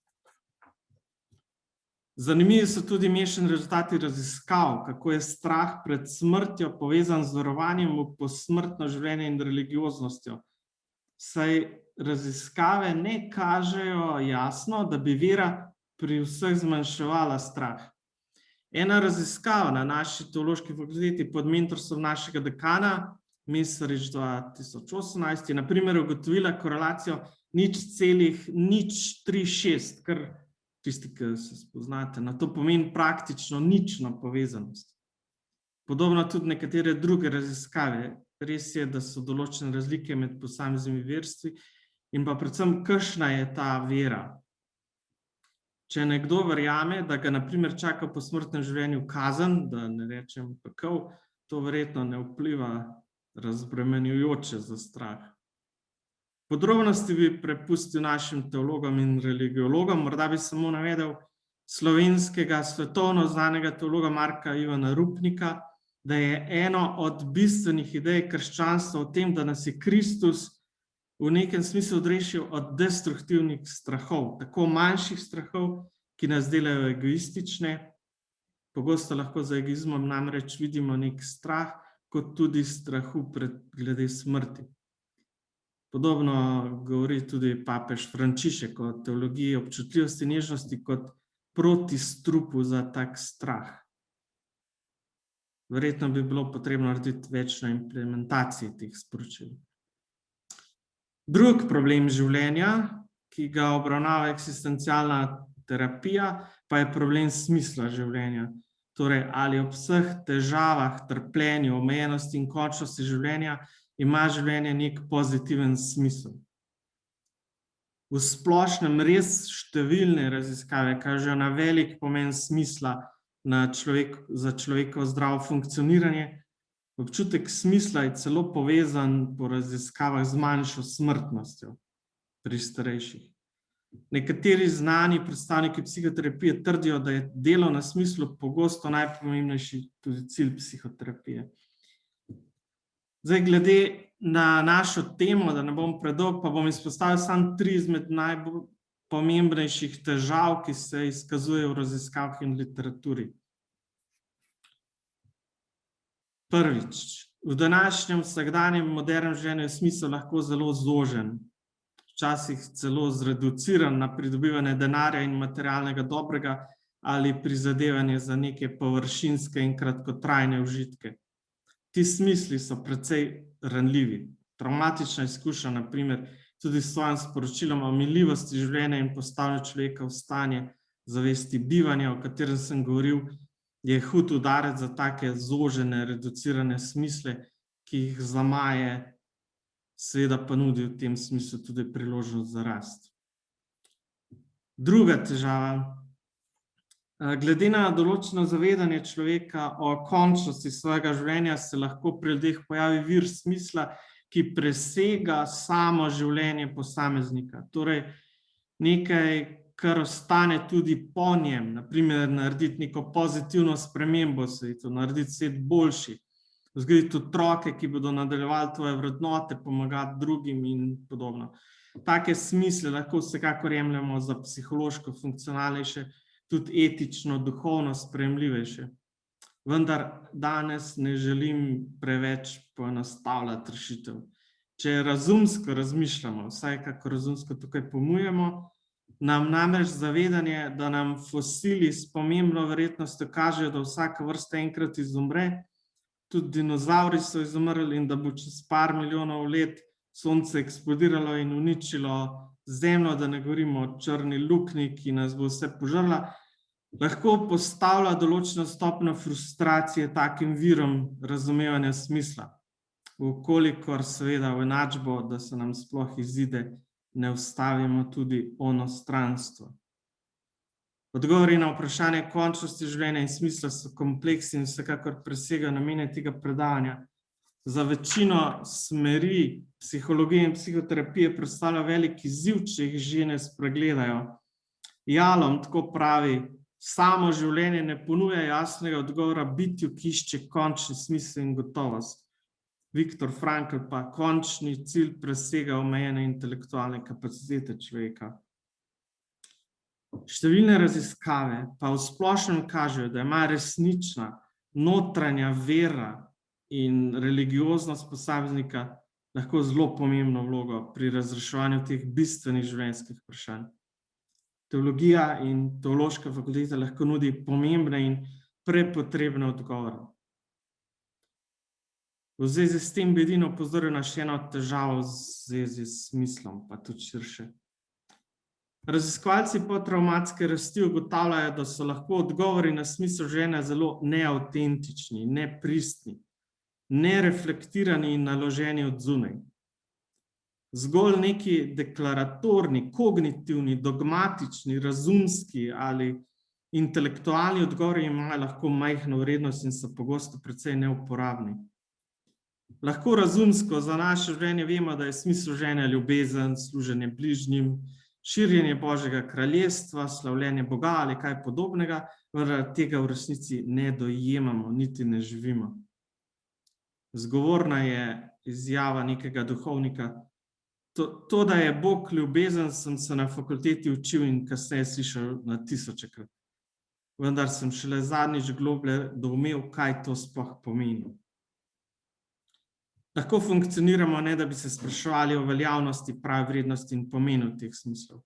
Zanimivi so tudi mešani rezultati raziskav, kako je strah pred smrtjo povezan z verovanjem v posmrtno življenje in religioznostjo. Saj raziskave ne kažejo jasno, da bi vera pri vseh zmanjševala strah. Ena raziskava na naši teološki fakulteti pod mentorstvom našega dekana, Mesarič 2018, je na primer ugotovila korelacijo 0,036, kar tisti, ki se spoznate, na to pomeni praktično nično povezanost. Podobno tudi nekatere druge raziskave. Res je, da so določene razlike med posameznimi verstvi in pa predvsem, kakšna je ta vera. Če nekdo verjame, da ga na primer čaka po smrtnem življenju kazen, da ne rečem pekel, to verjetno ne vpliva razbremenjujoče za strah. Podrobnosti bi prepustil našim teologom in religiologom, morda bi samo navedel slovenskega svetovno znanega teologa Marka Ivana Rupnika, da je eno od bistvenih idej krščanstva v tem, da nas je Kristus v nekem smislu odrešil od destruktivnih strahov, tako manjših strahov, ki nas delajo egoistične. Pogosto lahko za egoizmom namreč vidimo nek strah, kot tudi strahu glede smrti. Podobno govori tudi papež Frančišek o teologiji občutljivosti in nežnosti kot protistrupu za tak strah. Verjetno bi bilo potrebno narediti več na implementaciji teh sporočil. Drug problem življenja, ki ga obravnava eksistencialna terapija, pa je problem smisla življenja. Torej, ali ob vseh težavah, trpljenju, omejenosti in končnosti življenja ima življenje nek pozitiven smisel. V splošnem res številne raziskave kažejo na velik pomen smisla za človekovo zdravo funkcioniranje. Občutek smisla je celo povezan po raziskavah z manjšo smrtnostjo pri starejših. Nekateri znani predstavniki psihoterapije trdijo, da je delo na smislu pogosto najpomembnejši tudi cilj psihoterapije. Zdaj, glede na našo temo, da ne bom predolg, pa bom izpostavil samo 3 izmed najbolj pomembnejših težav, ki se izkazujejo v raziskavah in literaturi. Prvič, v današnjem vsakdanjem modernem življenju je smisel lahko zelo zožen, včasih celo zreduciran na pridobivanje denarja in materialnega dobrega ali prizadevanje za neke površinske in kratkotrajne užitke. Ti smisli so precej ranljivi. Traumatična izkušnja, na primer, tudi s svojim sporočilom o minljivosti življenja in postavljanju človeka v stanje zavesti bivanja, o katerem sem govoril, je hud udarec za take zožene, reducirane smisle, ki jih zamaje, seveda pa nudi v tem smislu tudi priložnost za rast. Druga težava. Glede na določeno zavedanje človeka o končnosti svojega življenja se lahko pri ljudeh pojavi vir smisla, ki presega samo življenje posameznika. Torej nekaj, kar ostane tudi po njem, naprimer narediti neko pozitivno spremembo v svetu, narediti svet boljši, vzgojiti otroke, ki bodo nadaljevali tvoje vrednote, pomagati drugim in podobno. Take smisle lahko vsekakor jemljemo za psihološko funkcionalnejše, tudi etično, duhovno sprejemljivejše. Vendar danes ne želim preveč poenostavljati rešitev. Če razumsko razmišljamo, vsaj kako razumsko tukaj pomujemo, nam namreč zavedanje, da nam fosili s pomembno verjetnostjo kažejo, da vsaka vrsta enkrat izumre, tudi dinozavri so izumrli in da bo čez par milijonov let Sonce eksplodiralo in uničilo Zemljo, da ne govorimo o črni luknji, ki nas bo vse požrla, lahko postavlja določeno stopnjo frustracije takim virom razumevanja smisla, vkolikor seveda v enačbo, da se nam sploh izide, ne vstavimo tudi onostranstvo. Odgovori na vprašanje končnosti življenja in smisla so kompleksni in vsekakor presegajo namene tega predavanja. Za večino smeri psihologije in psihoterapije predstavlja velik izziv, če jih že ne spregledajo. Jalom tako pravi, samo življenje ne ponuja jasnega odgovora bitju, ki išče končni smisel in gotovost. Viktor Frankl pa končni cilj presega omejene intelektualne kapacitete človeka. Številne raziskave pa v splošnem kažejo, da ima resnična notranja vera in religioznost posameznika lahko zelo pomembno vlogo pri razreševanju teh bistvenih življenjskih vprašanj. Teologija in teološka fakulteta lahko nudi pomembne in prepotrebne odgovore. V zvezi s tem bi edino opozoril na še eno težavo v zvezi s smislom, pa tudi širše. Raziskovalci potraumatske rasti ugotavljajo, da so lahko odgovori na smisel življenja zelo neavtentični, nepristni, nereflektirani in naloženi od zunaj. Zgolj neki deklaratorni, kognitivni, dogmatični, razumski ali intelektualni odgovori imajo lahko majhno vrednost in so pogosto precej neuporabni. Lahko razumsko za naše življenje vemo, da je smisel življenja ljubezen, služenje bližnjim, širjenje Božjega kraljestva, slavljenje Boga ali kaj podobnega, vendar tega v resnici ne dojemamo, niti ne živimo. Zgovorna je izjava nekega duhovnika. To, da je Bog ljubezen, sem se na fakulteti učil in kasneje slišal na tisočekrat. Vendar sem šele zadnjič globlje doumel, kaj to sploh pomeni. Lahko funkcioniramo, ne da bi se spraševali o veljavnosti, pravi vrednosti in pomenu teh smislov.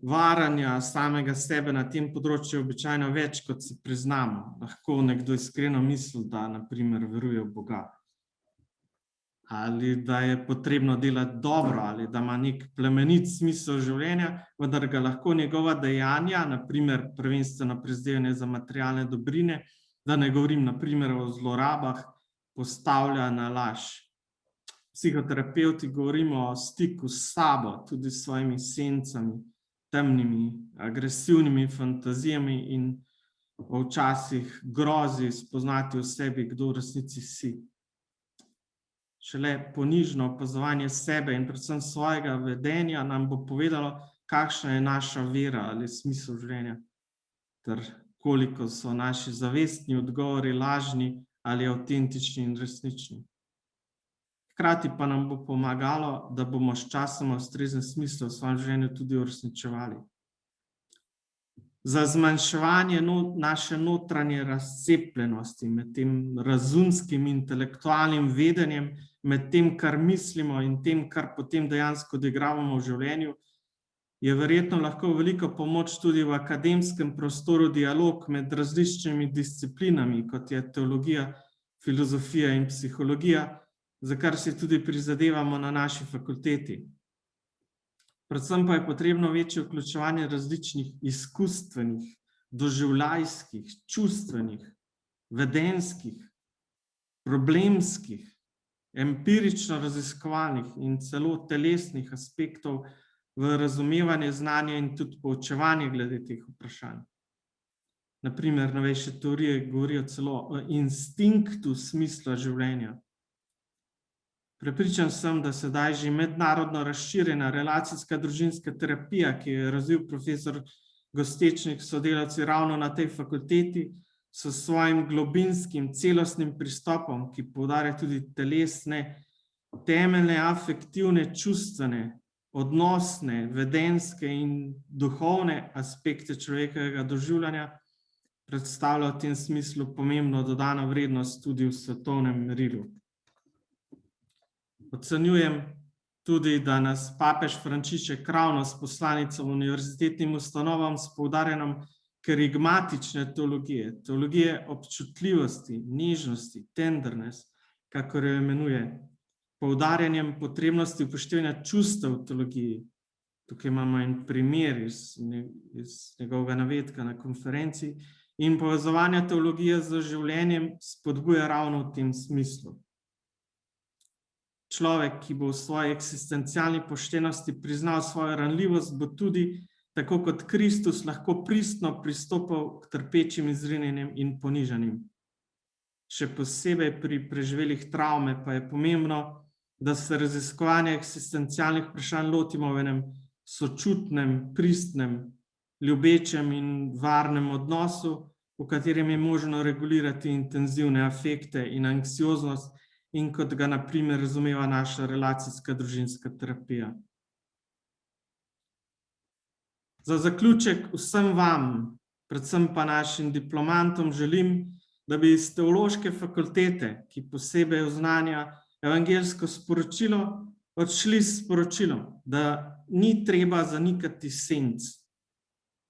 Varanja samega sebe na tem področju je običajno več, kot se priznamo. Lahko nekdo iskreno misli, da na primer veruje v Boga. Ali da je potrebno delati dobro, ali da ima nek plemenit smisel življenja, vendar ga lahko njegova dejanja, na primer prvenstveno prizadevanje za materialne dobrine, da ne govorim na primer o zlorabah, postavlja na laž. Psihoterapevti govorimo o stiku s sabo, tudi s svojimi sencami, temnimi, agresivnimi fantazijami in včasih grozi spoznati v sebi, kdo v resnici si. Šele ponižno opazovanje sebe in predvsem svojega vedenja nam bo povedalo, kakšna je naša vera ali smisel življenja, ter koliko so naši zavestni odgovori lažni ali avtentični in resnični. Hkrati pa nam bo pomagalo, da bomo s časom ustrezne smisle v svojem življenju tudi uresničevali. Za zmanjševanje naše notranje razcepljenosti med tem razumskim intelektualnim vedenjem, med tem, kar mislimo in tem, kar potem dejansko odigravamo v življenju, je verjetno lahko veliko pomoč tudi v akademskem prostoru dialog med različnimi disciplinami, kot je teologija, filozofija in psihologija, za kar si tudi prizadevamo na naši fakulteti. Predvsem pa je potrebno večje vključevanje različnih izkustvenih, doživljajskih, čustvenih, vedenjskih, problemskih, empirično raziskovalnih in celo telesnih aspektov v razumevanje znanja in tudi poučevanje glede teh vprašanj. Na primer, novejše teorije govorijo celo o instinktu smisla življenja. Prepričan sem, da sedaj že mednarodno razširjena relacijska družinska terapija, ki jo je razvil profesor Gostečnik s sodelavci ravno na tej fakulteti, s svojim globinskim, celostnim pristopom, ki poudarja tudi telesne, temeljne, afektivne, čustvene, odnosne, vedenjske in duhovne aspekte človekovega doživljanja, predstavlja v tem smislu pomembno dodano vrednost tudi v svetovnem merilu. Ocenjujem tudi, da nas papež Frančišek ravno s poslanico univerzitetnim ustanovam s poudarjanjem kerigmatične teologije, teologije občutljivosti, nežnosti, tenderness, kakor jo imenuje, poudarjanjem potrebnosti upoštevanja čustev v teologiji. Tukaj imamo en primer iz njegovega navedka na konferenci in povezovanja teologije z življenjem spodbuja ravno v tem smislu. Človek, ki bo v svoji eksistencialni poštenosti priznal svojo ranljivost, bo tudi, tako kot Kristus, lahko pristno pristopal k trpečim, izrinjenim in ponižanim. Še posebej pri preživelih travme pa je pomembno, da se raziskovanja eksistencialnih vprašanj lotimo v enem sočutnem, pristnem, ljubečem in varnem odnosu, v katerem je možno regulirati intenzivne afekte in anksioznost, in kot ga na primer razumeva naša relacijska družinska terapija. Za zaključek vsem vam, predvsem pa našim diplomantom, želim, da bi iz teološke fakultete, ki posebej oznanja evangeljsko sporočilo, odšli s sporočilom, da ni treba zanikati senc,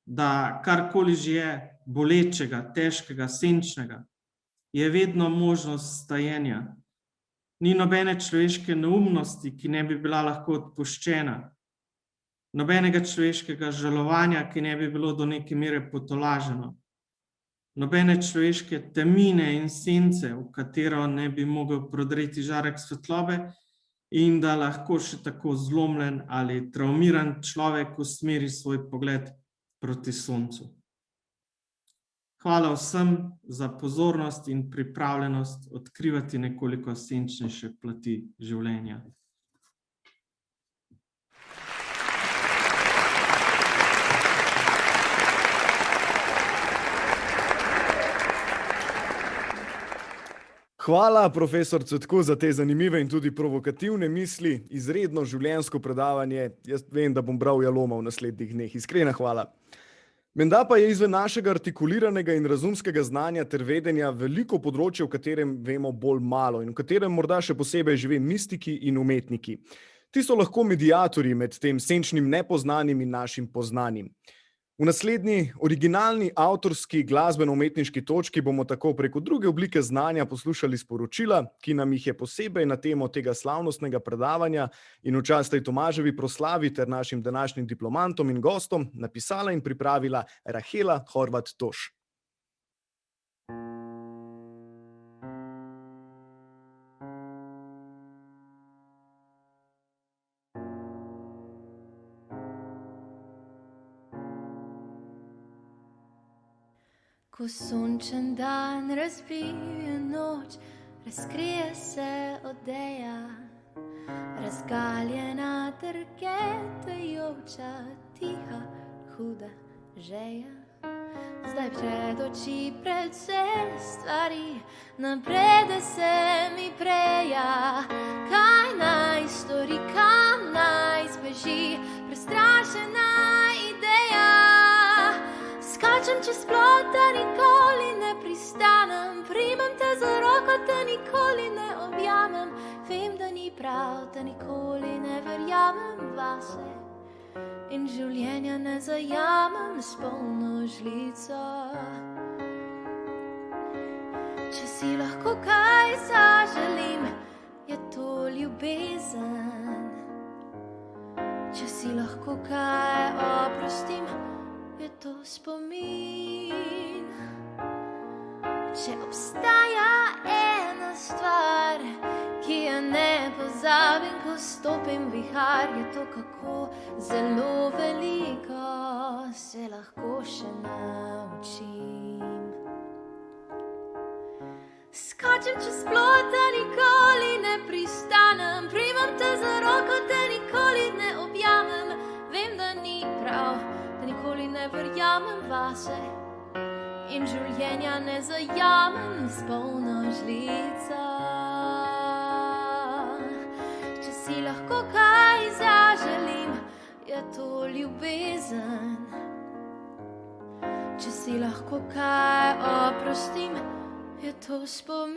da karkoli že je bolečega, težkega, senčnega, je vedno možnost stajenja. Ni nobene človeške neumnosti, ki ne bi bila lahko odpuščena, nobenega človeškega žalovanja, ki ne bi bilo do neke mere potolaženo, nobene človeške temine in sence, v katero ne bi mogel prodreti žarek svetlobe in da lahko še tako zlomljen ali travmiran človek usmeri svoj pogled proti soncu. Hvala vsem za pozornost in pripravljenost odkrivati nekoliko senčnejše plati življenja. Hvala, profesor Cvetko, za te zanimive in tudi provokativne misli. Izredno življenjsko predavanje. Jaz vem, da bom bral Jaloma v naslednjih dneh. Iskrena hvala. Menda pa je izven našega artikuliranega in razumskega znanja ter vedenja veliko področje, v katerem vemo bolj malo in v katerem morda še posebej žive mistiki in umetniki. Ti so lahko mediatorji med tem senčnim nepoznanim in našim poznanim. V naslednji originalni avtorski glasbeno-umetniški točki bomo tako preko druge oblike znanja poslušali sporočila, ki nam jih je posebej na temo tega slavnostnega predavanja in v čast tej Tomaževi proslavi ter našim današnjim diplomantom in gostom napisala in pripravila Rahela Horvat-Toš. Ko sončen dan razbije noč, razkrije se odeja, razgaljena trketajoča, tiha, huda žeja. Zdaj pred oči predvse stvari, naprej se mi preja. Kaj naj stori, kam naj zbeži, prestrašena ideja. Skačem čez plot, da nikoli ne pristanem, primem te za roko, te nikoli ne objamem. Vem, da ni prav, da nikoli ne verjamem vase in življenja ne zajamem s polno žlico. Če si lahko kaj zaželim, je to ljubezen. Če si lahko kaj oprostim, je to spomin. Če obstaja ena stvar, ki je ne pozabim, ko stopim v vihar, je to, kako zelo veliko se lahko še naučim. Skačem čez plot, a nikoli ne pristanem. Primam te za roko, te nikoli ne objamem. Vem, da ni prav, da nikoli ne verjamem vase. In življenja ne zajamem s polno žlico. Če si lahko kaj zaželim, je to ljubezen. Če si lahko kaj oprostim, je to spomin.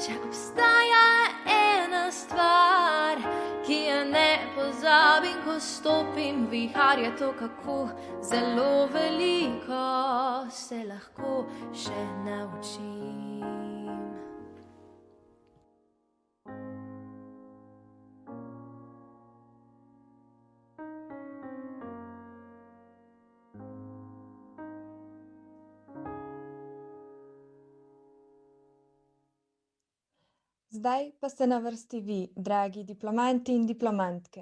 Če obstaja ena stvar, ki je ne pozabim, ko stopim vihar, je to, kako zelo veliko se lahko še naučim. Zdaj pa ste na vrsti vi, dragi diplomanti in diplomantke.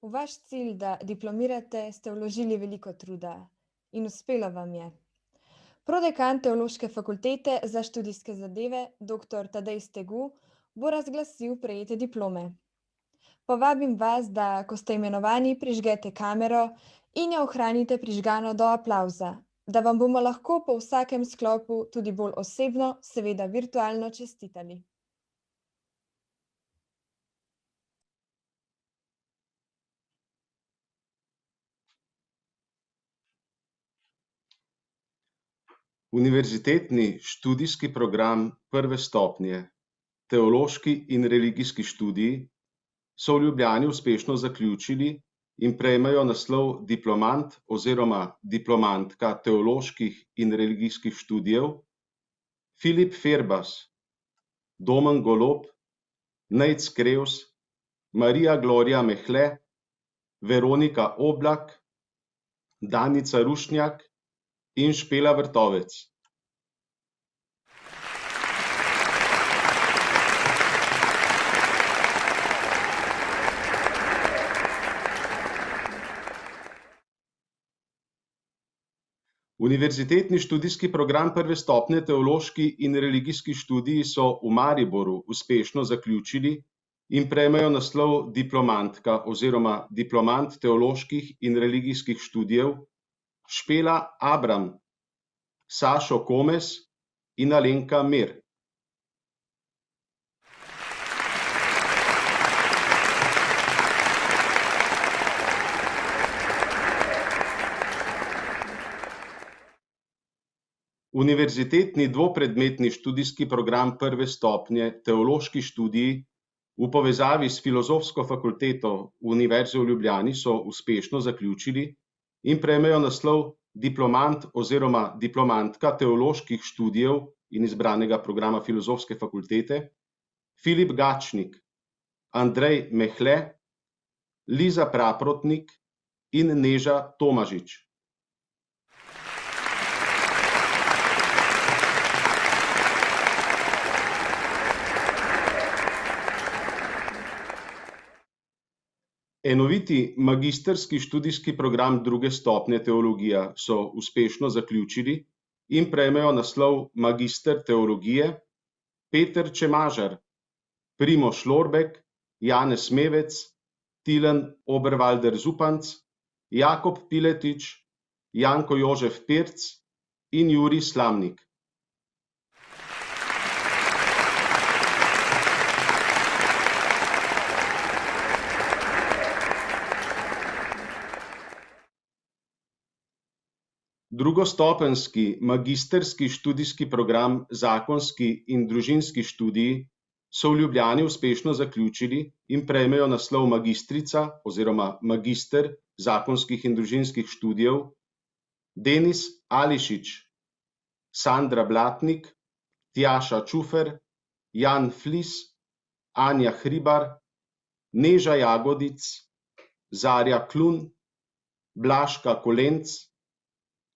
V vaš cilj, da diplomirate, ste vložili veliko truda in uspelo vam je. Prodekan Teološke fakultete za študijske zadeve, dr. Tadej Stegu, bo razglasil prejete diplome. Povabim vas, da, ko ste imenovani, prižgete kamero in jo ohranite prižgano do aplavza, da vam bomo lahko po vsakem sklopu tudi bolj osebno, seveda virtualno čestitali. Univerzitetni študijski program prve stopnje, teološki in religijski študiji, so v Ljubljani uspešno zaključili in prejmejo naslov diplomant oziroma diplomantka teoloških in religijskih študijev Filip Ferbas, Domen Golob, Nejc Krevs, Marija Gloria Mehle, Veronika Oblak, Danica Rušnjak in Špela Vrtovec. Univerzitetni študijski program prve stopnje teološki in religijski študiji so v Mariboru uspešno zaključili in prejmejo naslov diplomantka oziroma diplomant teoloških in religijskih študijev Špela Abram, Sašo Komes in Alenka Mer. Univerzitetni dvopredmetni študijski program prve stopnje teološki študiji v povezavi s Filozofsko fakulteto Univerze v Ljubljani so uspešno zaključili in prejmejo naslov diplomant oziroma diplomantka teoloških študijev in izbranega programa Filozofske fakultete Filip Gačnik, Andrej Mehle, Liza Praprotnik in Neža Tomažič. Enoviti magistrski študijski program druge stopnje teologija so uspešno zaključili in prejmejo naslov magister teologije Peter Čemažar, Primož Lorbek, Janez Mevec, Tilen Obervalder Zupanc, Jakob Piletič, Janko Jožef Pirc in Jurij Slamnik. Drugostopenjski magistrski študijski program zakonski in družinski študiji so v Ljubljani uspešno zaključili in prejmejo naslov magistrica oziroma magister zakonskih in družinskih študijev Denis Ališič, Sandra Blatnik, Tjaša Čufer, Jan Flis, Anja Hribar, Neža Jagodic, Zarja Klun, Blaška Kolenc,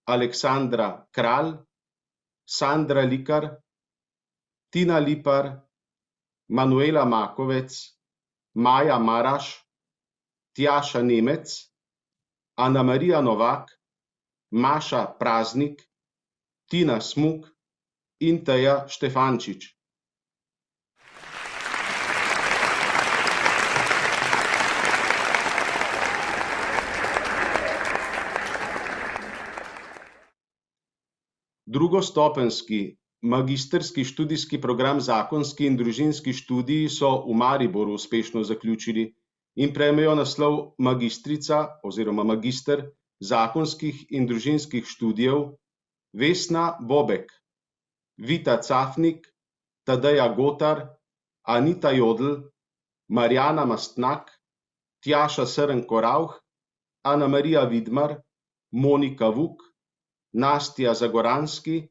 Aleksandra Kralj, Sandra Likar, Tina Lipar, Manuela Makovec, Maja Maraš, Tjaša Nemec, Ana Marija Novak, Maša Praznik, Tina Smuk in Teja Štefančič. Drugostopenjski magistrski študijski program Zakonski in družinski študiji so v Mariboru uspešno zaključili in prejmejo naslov magistrica oziroma magister zakonskih in družinskih študijev Vesna Bobek, Vita Cafnik, Tadeja Gotar, Anita Jodl, Marjana Mastnak, Tjaša Srnko-Rauch, Ana Marija Vidmar, Monika Vuk, Nastja Zagoranski,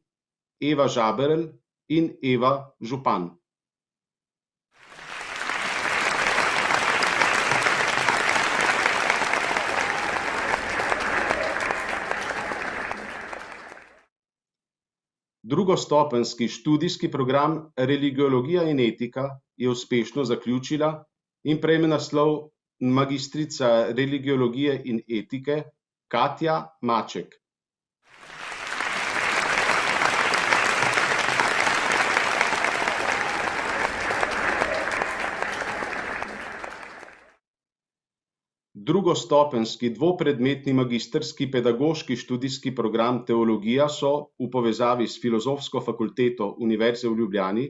Eva Žaberl in Eva Župan. Drugostopenjski študijski program Religiologija in etika je uspešno zaključila in prejme naslov magistrica religiologije in etike Katja Maček. Drugostopenjski dvopredmetni magistrski pedagoški študijski program Teologija so v povezavi s Filozofsko fakulteto Univerze v Ljubljani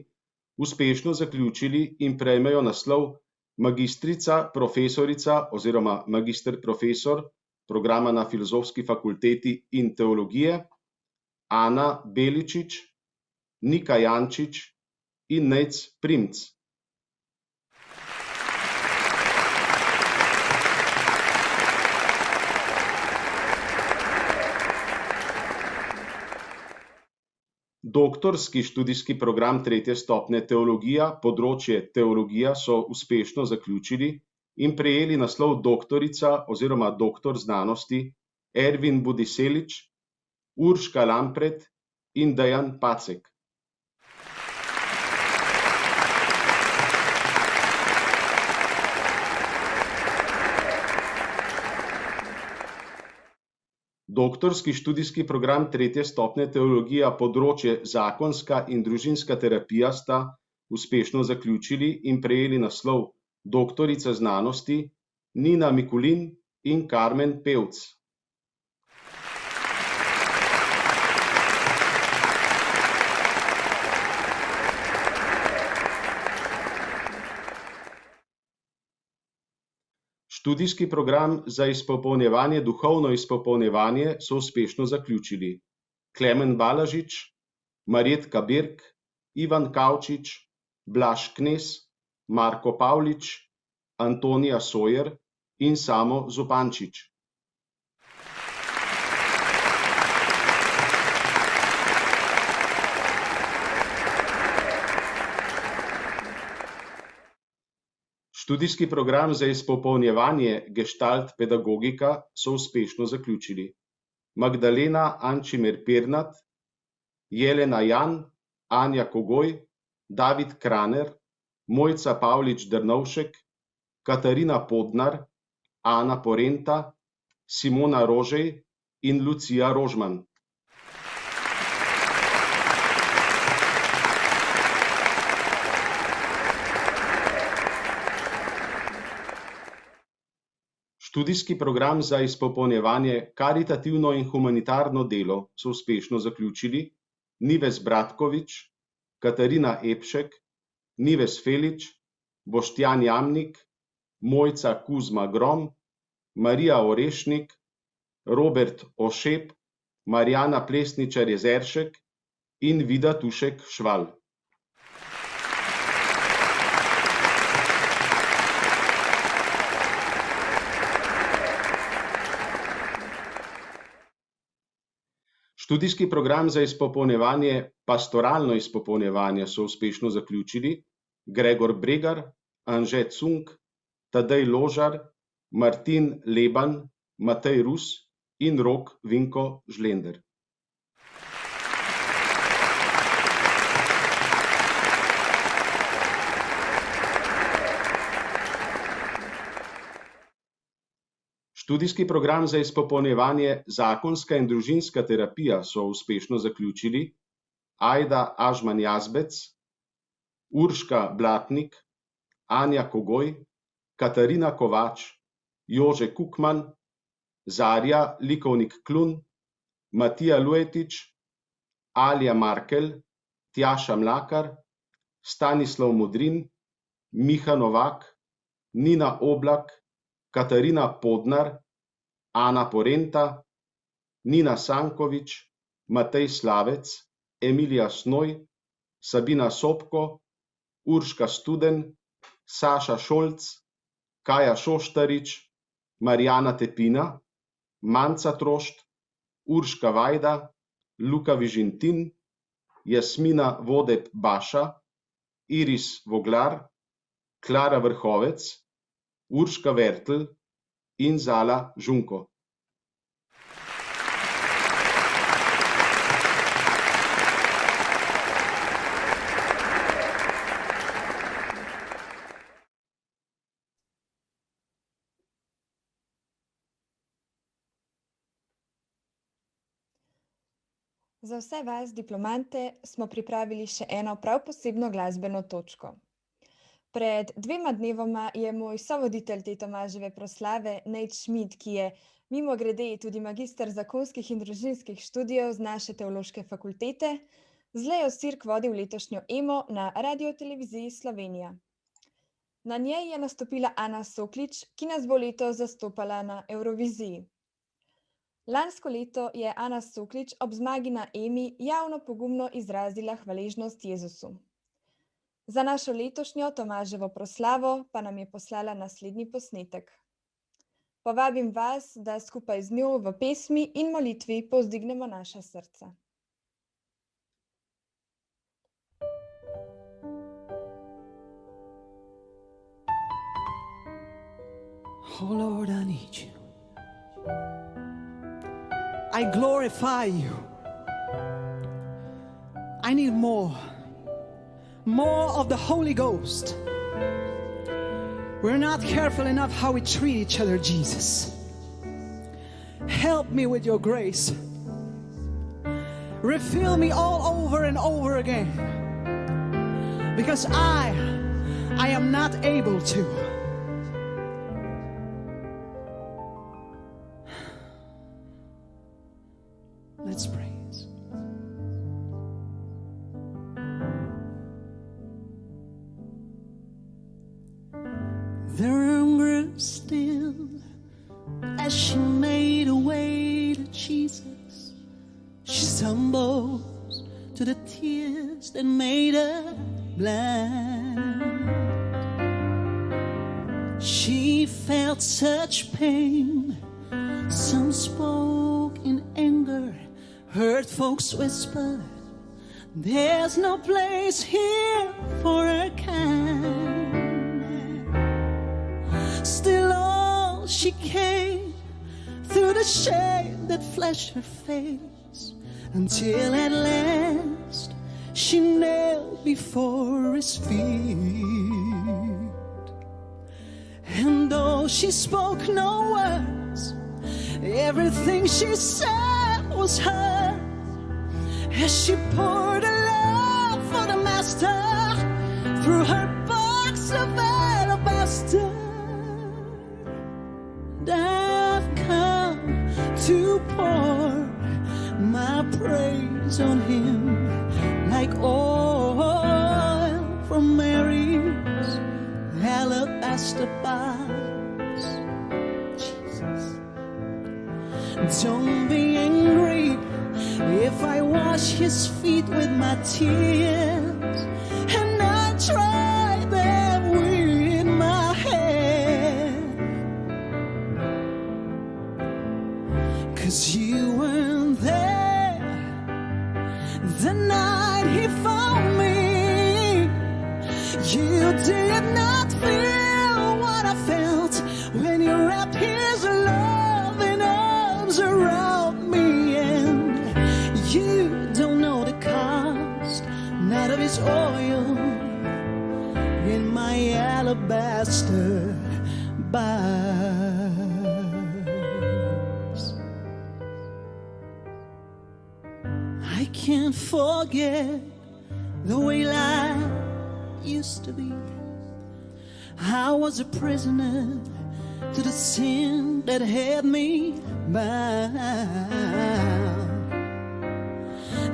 uspešno zaključili in prejmejo naslov magistrica profesorica oziroma magister profesor programa na Filozofski fakulteti in teologije Ana Beličič, Nika Jančič in Nejc Primc. Doktorski študijski program tretje stopnje Teologija, področje Teologija so uspešno zaključili in prejeli naslov doktorica oziroma doktor znanosti Ervin Budiselič, Urška Lampret in Dejan Pacek. Doktorski študijski program tretje stopnje Teologija, področje Zakonska in družinska terapija sta uspešno zaključili in prejeli naslov doktorica znanosti Nina Mikulin in Karmen Pevc. Študijski program za izpopolnjevanje duhovno izpopolnjevanje so uspešno zaključili Klemen Balažič, Marjetka Birk, Ivan Kavčič, Blaž Knez, Marko Pavlič, Antonija Sojer in Samo Zupančič. Študijski program za izpopolnjevanje gestalt pedagogika so uspešno zaključili Magdalena Ančimer Pirnat, Jelena Jan, Anja Kogoj, David Kraner, Mojca Pavlič Drnovšek, Katarina Podnar, Ana Porenta, Simona Rožej in Lucija Rožman. Študijski program za izpopolnjevanje karitativno in humanitarno delo so uspešno zaključili Nives Bratkovič, Katarina Epšek, Nives Felič, Boštjan Jamnik, Mojca Kuzma Grom, Marija Orešnik, Robert Ošep, Marjana Plesničar Jezeršek in Vida Tušek Šval. Študijski program za izpopolnjevanje pastoralno izpopolnjevanje so uspešno zaključili Gregor Bregar, Anže Cunk, Tadej Ložar, Martin Leban, Matej Rus in Rok Vinko Žlender. Študijski program za izpopolnjevanje zakonska in družinska terapija so uspešno zaključili Ajda Ažman Jazbec, Urška Blatnik, Anja Kogoj, Katarina Kovač, Jože Kukman, Zarja Likovnik Klun, Matija Luetič, Alja Markel, Tjaša Mlakar, Stanislav Modrin, Miha Novak, Nina Oblak, Katarina Podnar, Ana Porenta, Nina Sankovič, Matej Slavec, Emilija Snoj, Sabina Sopko, Urška Studen, Saša Šolc, Kaja Šoštarič, Marjana Tepina, Manca Trošt, Urška Vajda, Luka Vižintin, Jasmina Vodeb Baša, Iris Voglar, Klara Vrhovec, Urška Vertl in Zala Žunko. Za vse vas, diplomante, smo pripravili še eno prav posebno glasbeno točko. Pred 2 dnevoma je moj sovoditelj te Tomaževe proslave, Nejc Šmid, ki je mimogrede tudi magister zakonskih in družinskih študijev z naše teološke fakultete, z Lejo Sirk vodil letošnjo Emo na Radioteleviziji Slovenija. Na njej je nastopila Ana Soklič, ki nas bo letos zastopala na Evroviziji. Lansko leto je Ana Soklič ob zmagi na Emi javno pogumno izrazila hvaležnost Jezusu. Za našo letošnjo Tomaževo proslavo pa nam je poslala naslednji posnetek. Povabim vas, da skupaj z njo v pesmi in molitvi povzdignemo naša srca. Oh Lord, I need you. I glorify you. I need more of the Holy Ghost. We're not careful enough how we treat each other, Jesus. Help me with your grace. Refill me all over and over again. Because I am not able to. Let's praise. The room grew still as she made her way to Jesus. She stumbles to the tears that made her blind. She felt such pain. Some spoke in anger. Heard folks whisper, there's no place here for her kind. Still all she came through the shame that flushed her face, until at last she knelt before his feet. And though she spoke no words, everything she said was heard, as she poured her love for the Master through her box of alabaster. And I've come to pour my praise on him like oil from Mary's alabaster box. Jesus, don't be angry if I wash his feet with my tears, and I dry them with my hair. 'Cause you weren't there the night he found me. You did not feel what I felt when you wrapped his loving arms around me. And you don't know the cost, not of his oil in my alabaster box. can't forget the way life used to be. I was a prisoner to the sin that had me bound,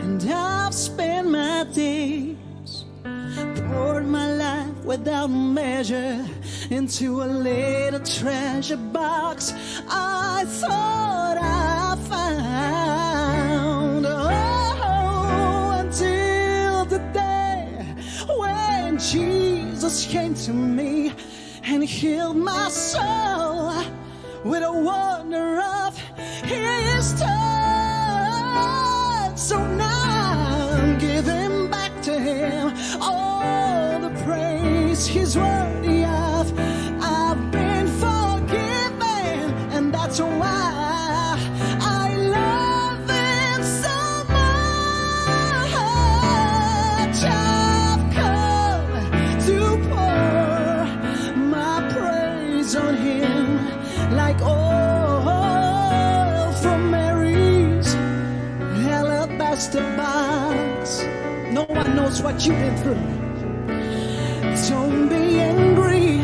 and I've spent my days, poured my life without measure into a little treasure box I thought I found. Oh, until the day when Jesus came to me and healed my soul with a wonder of His touch. So now I'm giving back to Him all the praise He's worthy of. I've been forgiven, and that's why I love Him so much. I've come to pour my praise on Him like oil from Mary's alabaster box. No one knows what you've been through. Don't be angry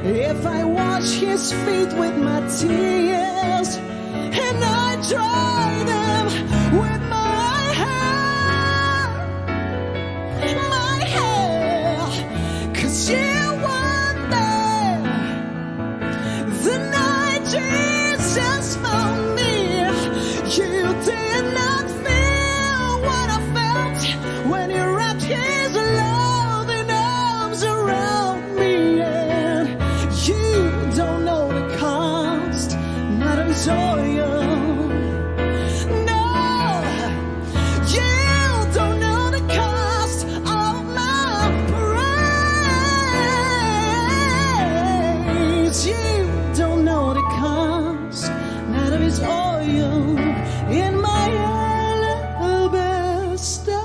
if I wash His feet with my tears and I dry them with my hair. 'Cause you were there the night Jesus found me. You did not feel what I felt when He wrapped His loving arms around me. And you don't know the cost, not of His oil. No, you don't know the cost of my praise. You don't know the cost, not of His oil in my alabaster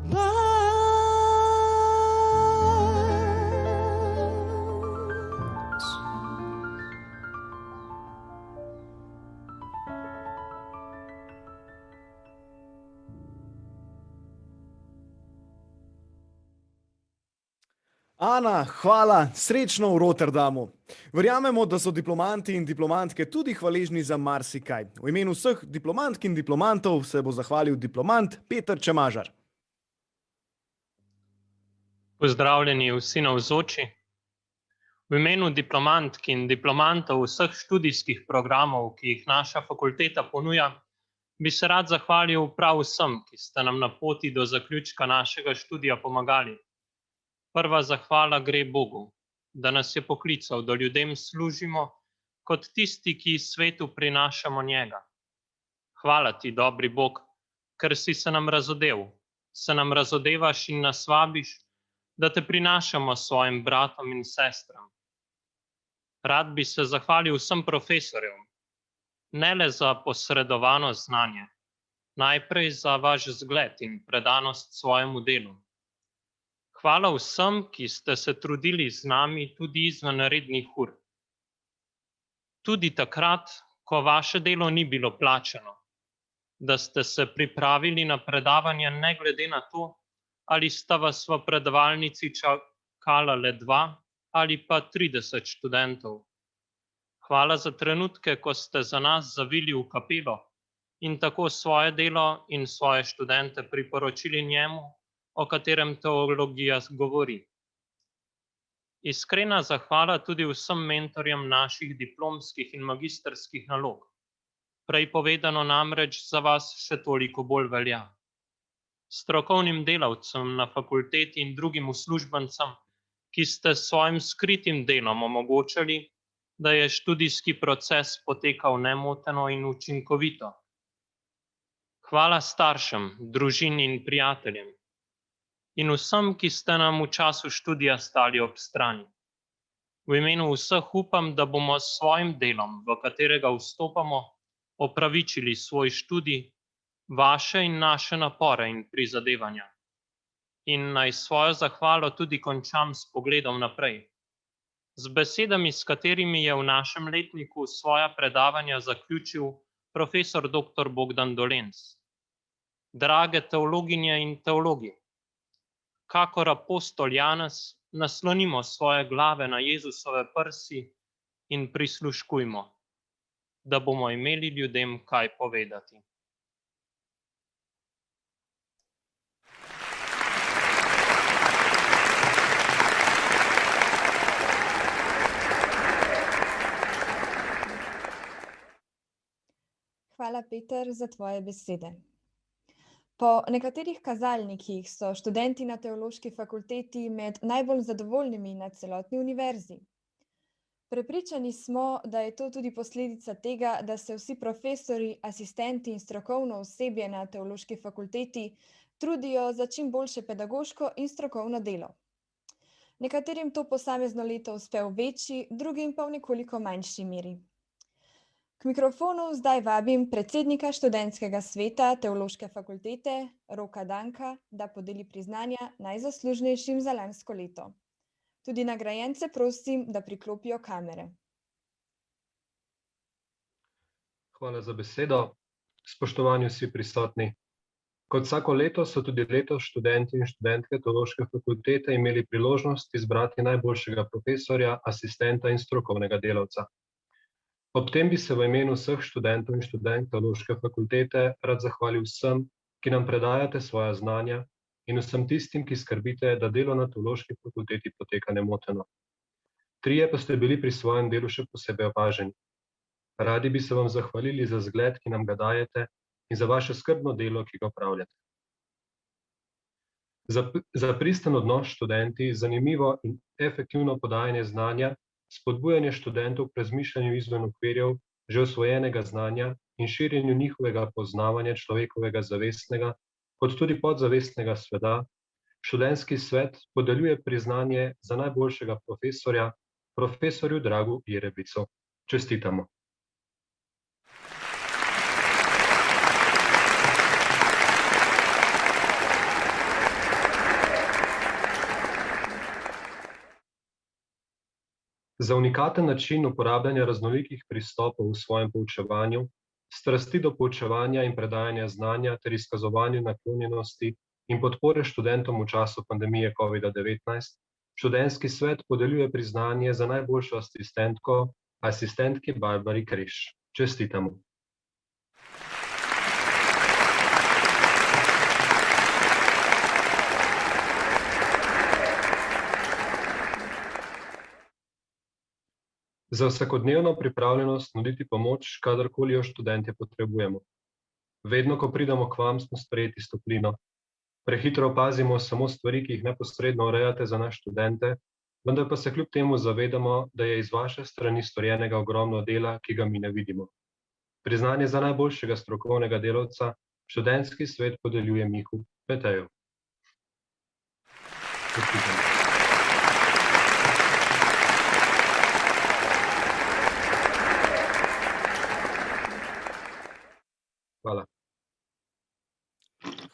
box. Ana, hvala, srečno v Rotterdamu. Verjamemo, da so diplomanti in diplomantke tudi hvaležni za marsikaj. V imenu vseh diplomantk in diplomantov se bo zahvalil diplomant Peter Čemažar. Pozdravljeni vsi navzoči. V imenu diplomantk in diplomantov vseh študijskih programov, ki jih naša fakulteta ponuja, bi se rad zahvalil prav vsem, ki ste nam na poti do zaključka našega študija pomagali. Prva zahvala gre Bogu, da nas je poklical, da ljudem služimo kot tisti, ki svetu prinašamo njega. Hvala ti, dobri Bog, ker si se nam razodel, se nam razodevaš in nas vabiš, da te prinašamo svojim bratom in sestram. Rad bi se zahvalil vsem profesorjem, ne le za posredovano znanje, najprej za vaš zgled in predanost svojemu delu. Hvala vsem, ki ste se trudili z nami tudi izven rednih ur. Tudi takrat, ko vaše delo ni bilo plačano, da ste se pripravili na predavanje ne glede na to, ali sta vas v predavalnici čakala le 2 ali pa 30 študentov. Hvala za trenutke, ko ste za nas zavili v kapelo in tako svoje delo in svoje študente priporočili njemu, o katerem teologija govori. Iskrena zahvala tudi vsem mentorjem naših diplomskih in magistrskih nalog. Prej povedano namreč za vas še toliko bolj velja. Strokovnim delavcem na fakulteti in drugim uslužbencem, ki ste s svojim skritim delom omogočali, da je študijski proces potekal nemoteno in učinkovito. Hvala staršem, družini in prijateljem in vsem, ki ste nam v času študija stali ob strani. V imenu vseh upam, da bomo s svojim delom, v katerega vstopamo, opravičili svoj študij, vaše in naše napore in prizadevanja. In naj svojo zahvalo tudi končam s pogledom naprej. Z besedami, s katerimi je v našem letniku svoja predavanja zaključil profesor dr. Bogdan Dolenc. drage teologinje in teologi, kakor apostol Janez, naslonimo svoje glave na Jezusove prsi in prisluškujmo, da bomo imeli ljudem kaj povedati. Hvala, Peter, za tvoje besede. Po nekaterih kazalnikih so študenti na Teološki fakulteti med najbolj zadovoljnimi na celotni univerzi. Prepričani smo, da je to tudi posledica tega, da se vsi profesorji, asistenti in strokovno osebje na Teološki fakulteti trudijo za čim boljše pedagoško in strokovno delo. Nekaterim to posamezno leto uspe v večji, drugim pa v nekoliko manjši meri. K mikrofonu zdaj vabim predsednika študentskega sveta Teološke fakultete, Roka Danka, da podeli priznanja najzaslužnejšim za lansko leto. Tudi nagrajence prosim, da priklopijo kamere. Hvala za besedo. Spoštovani vsi prisotni. Kot vsako leto so tudi letos študenti in študentke Teološke fakultete imeli priložnost izbrati najboljšega profesorja, asistenta in strokovnega delavca. Ob tem bi se v imenu vseh študentov in študentk Teološke fakultete rad zahvalil vsem, ki nam predajate svoja znanja, in vsem tistim, ki skrbite, da delo na Teološki fakulteti poteka nemoteno. Trije pa ste bili pri svojem delu še posebej opaženi. Radi bi se vam zahvalili za zgled, ki nam ga dajete, in za vaše skrbno delo, ki ga opravljate. Za pristen odnos s študenti, zanimivo in efektivno podajanje znanja, spodbujanje študentov k razmišljanju izven okvirjev že osvojenega znanja in širjenju njihovega poznavanja človekovega zavestnega, kot tudi podzavestnega sveta, študentski svet podeljuje priznanje za najboljšega profesorja, profesorju Dragu Jerebicu. Čestitamo. Za unikaten način uporabljanja raznolikih pristopov v svojem poučevanju, strasti do poučevanja in predajanja znanja ter izkazovanju naklonjenosti in podpore študentom v času pandemije COVID-19, študentski svet podeljuje priznanje za najboljšo asistentko, asistentki Barbari Križ. Čestitamo. Za vsakodnevno pripravljenost nuditi pomoč, kadarkoli jo študentje potrebujemo. Vedno, ko pridemo k vam, smo sprejeti s toplino. Prehitro opazimo samo stvari, ki jih neposredno urejate za naše študente, vendar pa se kljub temu zavedamo, da je iz vaše strani storjenega ogromno dela, ki ga mi ne vidimo. Priznanje za najboljšega strokovnega delavca študentski svet podeljuje Mihu Peteju. Hvala.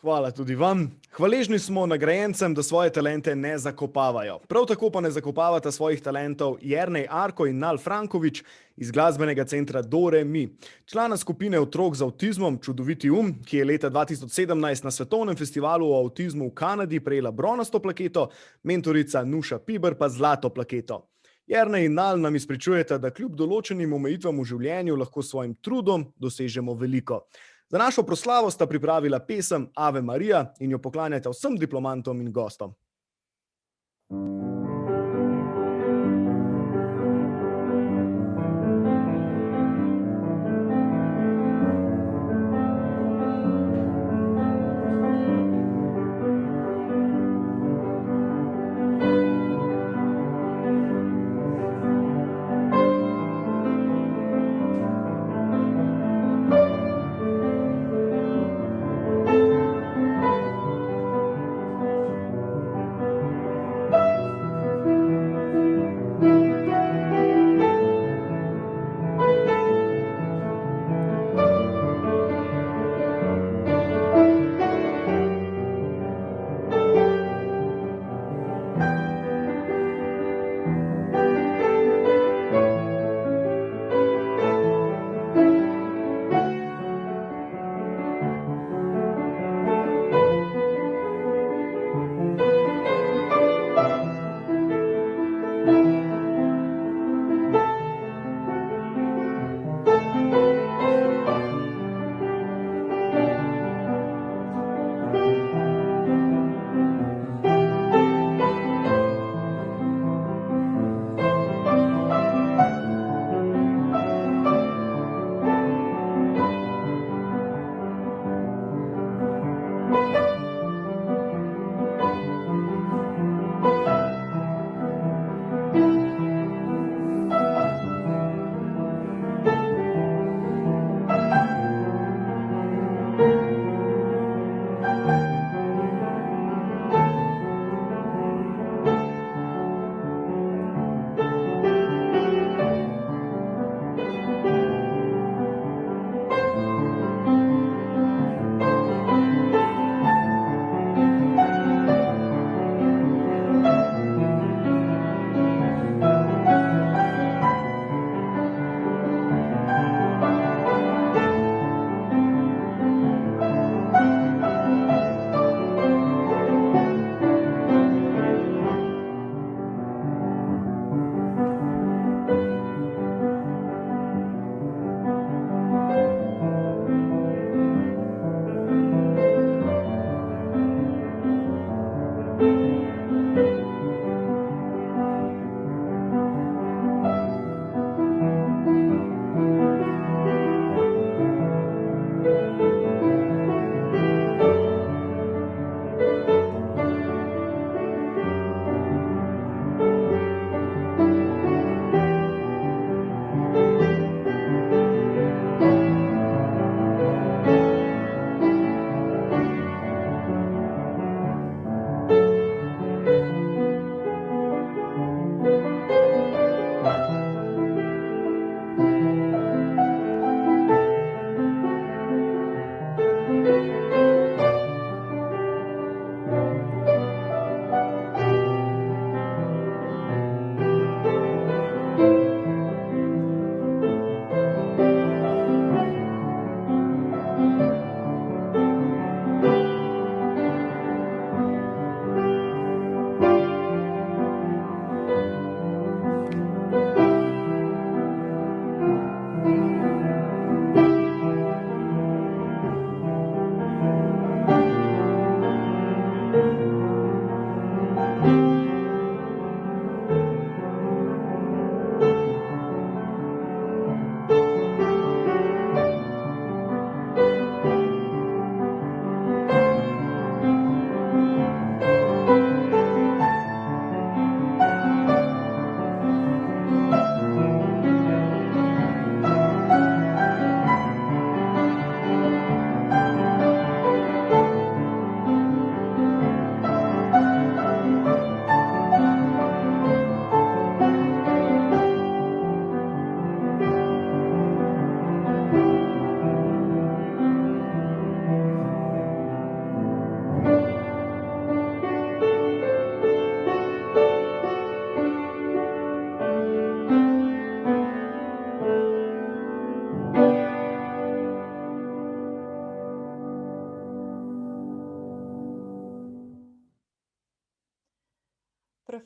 Hvala tudi vam. Hvaležni smo nagrajencem, da svoje talente ne zakopavajo. Prav tako pa ne zakopavata svojih talentov Jernej Arko in Nal Frankovič iz glasbenega centra Do Re Mi, člana skupine otrok z avtizmom Čudoviti ki je leta 2017 na svetovnem festivalu o avtizmu v Kanadi prejela bronasto plaketo, mentorica Nuša Piber pa zlato plaketo. Jernej in Nal nam izpričujeta, da kljub določenim omejitvam v življenju lahko s svojim trudom dosežemo veliko. Za našo proslavo sta pripravila pesem Ave Marija in jo poklanjata vsem diplomantom in gostom.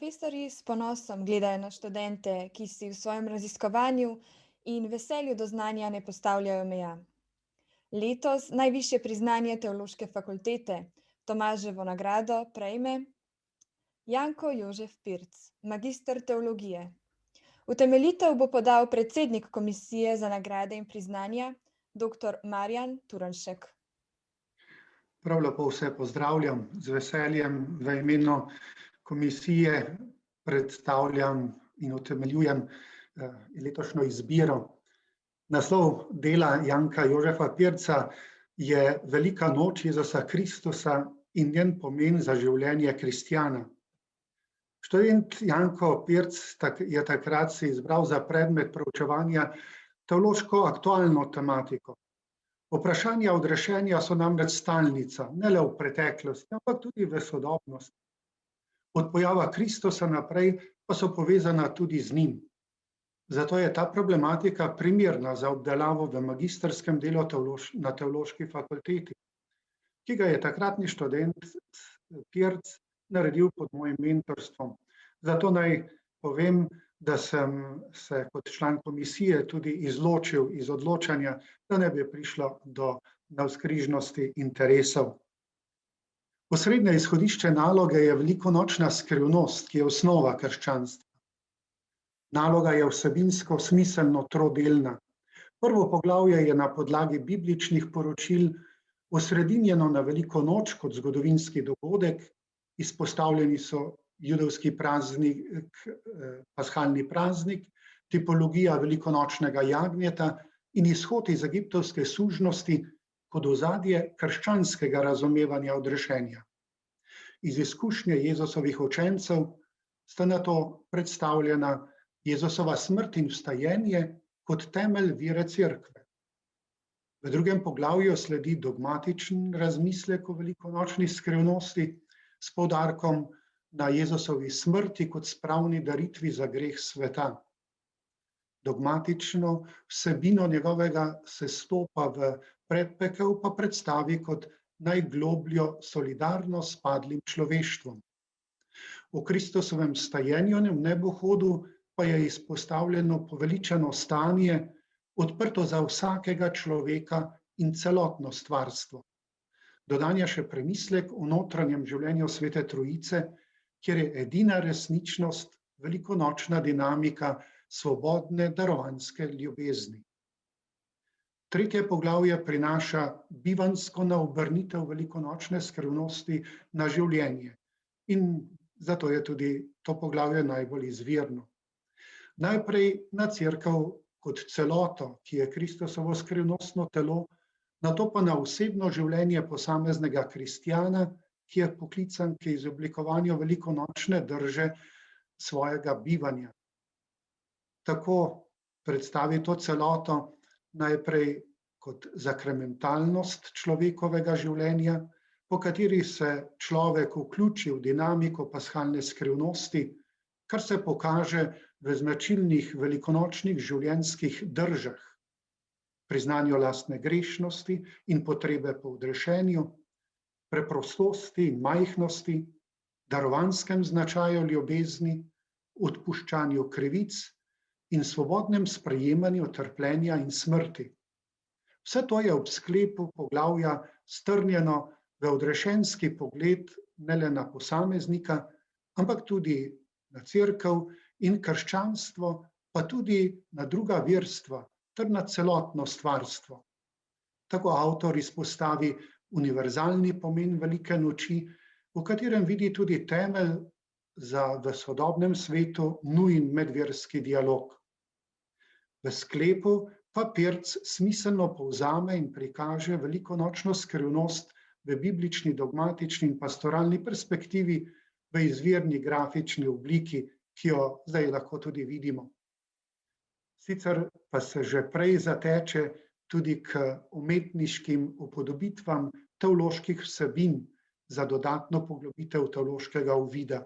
Profesorji s ponosom gledajo na študente, ki si v svojem raziskovanju in veselju do znanja ne postavljajo meja. Letos najvišje priznanje Teološke fakultete, Tomaževo nagrado, prejme Janko Jožef Pirc, magister teologije. Utemeljitev bo podal predsednik Komisije za nagrade in priznanja, dr. Marjan Turnšek. Prav lepo vse pozdravljam, z veseljem v imenu komisije predstavljam in utemeljujem letošnjo izbiro. Naslov dela Janka Jožefa Pirca je Velika noč Jezusa Kristusa in njen pomen za življenje kristjana. Študent Janko Pirc je takrat si izbral za predmet proučevanja teološko aktualno tematiko. Vprašanja odrešenja so namreč stalnica, ne le v preteklosti, ampak tudi v sodobnosti. Od pojava Kristusa naprej pa so povezana tudi z njim. Zato je ta problematika primerna za obdelavo v magistrskem delu na Teološki fakulteti, ki ga je takratni študent Pirc naredil pod mojim mentorstvom. Zato naj povem, da sem se kot član komisije tudi izločil iz odločanja, da ne bi prišlo do navzkrižnosti interesov. Osrednje izhodišče naloge je velikonočna skrivnost, ki je osnova krščanstva. Naloga je vsebinsko smiselno trodelna. Prvo poglavje je na podlagi bibličnih poročil osredinjeno na veliko noč kot zgodovinski dogodek, izpostavljeni so judovski praznik, pashalni praznik, tipologija velikonočnega jagnjeta in izhod iz egiptovske sužnosti kot ozadje krščanskega razumevanja odrešenja. Iz izkušnje Jezusovih učencev sta nato predstavljena Jezusova smrt in vstajenje kot temelj vere cerkve. V drugem poglavju sledi dogmatičen razmislek o velikonočni skrivnosti s poudarkom na Jezusovi smrti kot spravni daritvi za greh sveta. Dogmatično vsebino njegovega sestopa v predpekel pa predstavi kot najglobljo solidarnost s padlim človeštvom. V Kristusovem vstajenju v nebohodu pa je izpostavljeno poveličano stanje, odprto za vsakega človeka in celotno stvarstvo. Dodan je še premislek o notranjem življenju Svete Trojice, kjer je edina resničnost velikonočna dinamika svobodne darovanske ljubezni. Tretje poglavje prinaša bivanjsko naobrnitev velikonočne skrivnosti na življenje in zato je tudi to poglavje najbolj izvirno. Najprej na cerkev kot celoto, ki je Kristusovo skrivnostno telo, nato pa na osebno življenje posameznega kristjana, ki je poklican k izoblikovanju velikonočne drže svojega bivanja. Tako predstavi to celoto najprej kot zakramentalnost človekovega življenja, po kateri se človek vključi v dinamiko pashalne skrivnosti, kar se pokaže v značilnih velikonočnih življenjskih držah, priznanju lastne grešnosti in potrebe po odrešenju, preprostosti in majhnosti, darovanskem značaju ljubezni, odpuščanju krivic in svobodnem sprejemanju trpljenja in smrti. Vse to je ob sklepu poglavja strnjeno v odrešenski pogled ne le na posameznika, ampak tudi na cerkev in krščanstvo, pa tudi na druga verstva ter na celotno stvarstvo. Tako avtor izpostavi univerzalni pomen velike noči, v katerem vidi tudi temelj za v sodobnem svetu nujen medverski dialog. V sklepu pa Pirc smiselno povzame in prikaže velikonočno skrivnost v biblični, dogmatični in pastoralni perspektivi v izvirni grafični obliki, ki jo zdaj lahko tudi vidimo. Sicer pa se že prej zateče tudi k umetniškim upodobitvam teoloških vsebin za dodatno poglobitev teološkega uvida.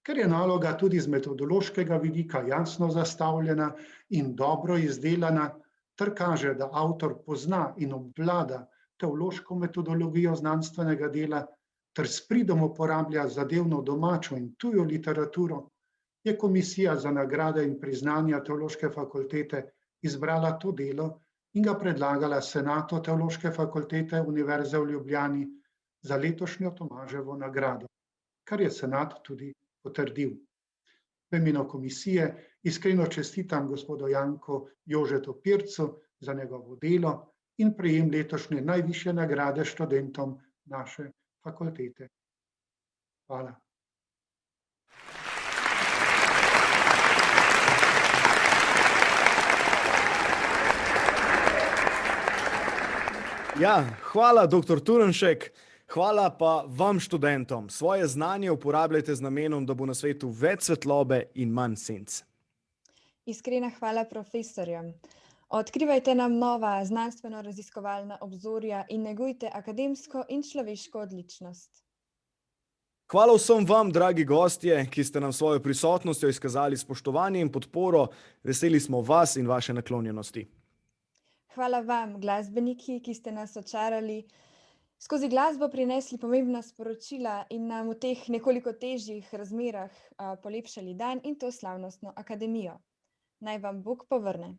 Ker je naloga tudi z metodološkega vidika jasno zastavljena in dobro izdelana, ter kaže, da avtor pozna in obvlada teološko metodologijo znanstvenega dela, ter s pridom uporablja zadevno domačo in tujo literaturo, je Komisija za nagrade in priznanja Teološke fakultete izbrala to delo in ga predlagala Senatu Teološke fakultete Univerze v Ljubljani za letošnjo Tomaževo nagrado, kar je Senat tudi potrdil. V imenu komisije iskreno čestitam gospodu Janku Jožetu Pircu za njegovo delo in prejem letošnje najvišje nagrade študentom naše fakultete. Hvala. Ja, hvala, dr. Turnšek. Hvala pa vam, študentom. Svoje znanje uporabljajte z namenom, da bo na svetu več svetlobe in manj senc. Iskrena hvala profesorjem. Odkrivajte nam nova znanstveno-raziskovalna obzorja in negujte akademsko in človeško odličnost. Hvala vsem vam, dragi gostje, ki ste nam svojo prisotnostjo izkazali spoštovanje in podporo. Veseli smo vas in vaše naklonjenosti. Hvala vam, glasbeniki, ki ste nas očarali, skozi glasbo prinesli pomembna sporočila in nam v teh nekoliko težjih razmerah polepšali dan in to slavnostno akademijo. Naj vam Bog povrne.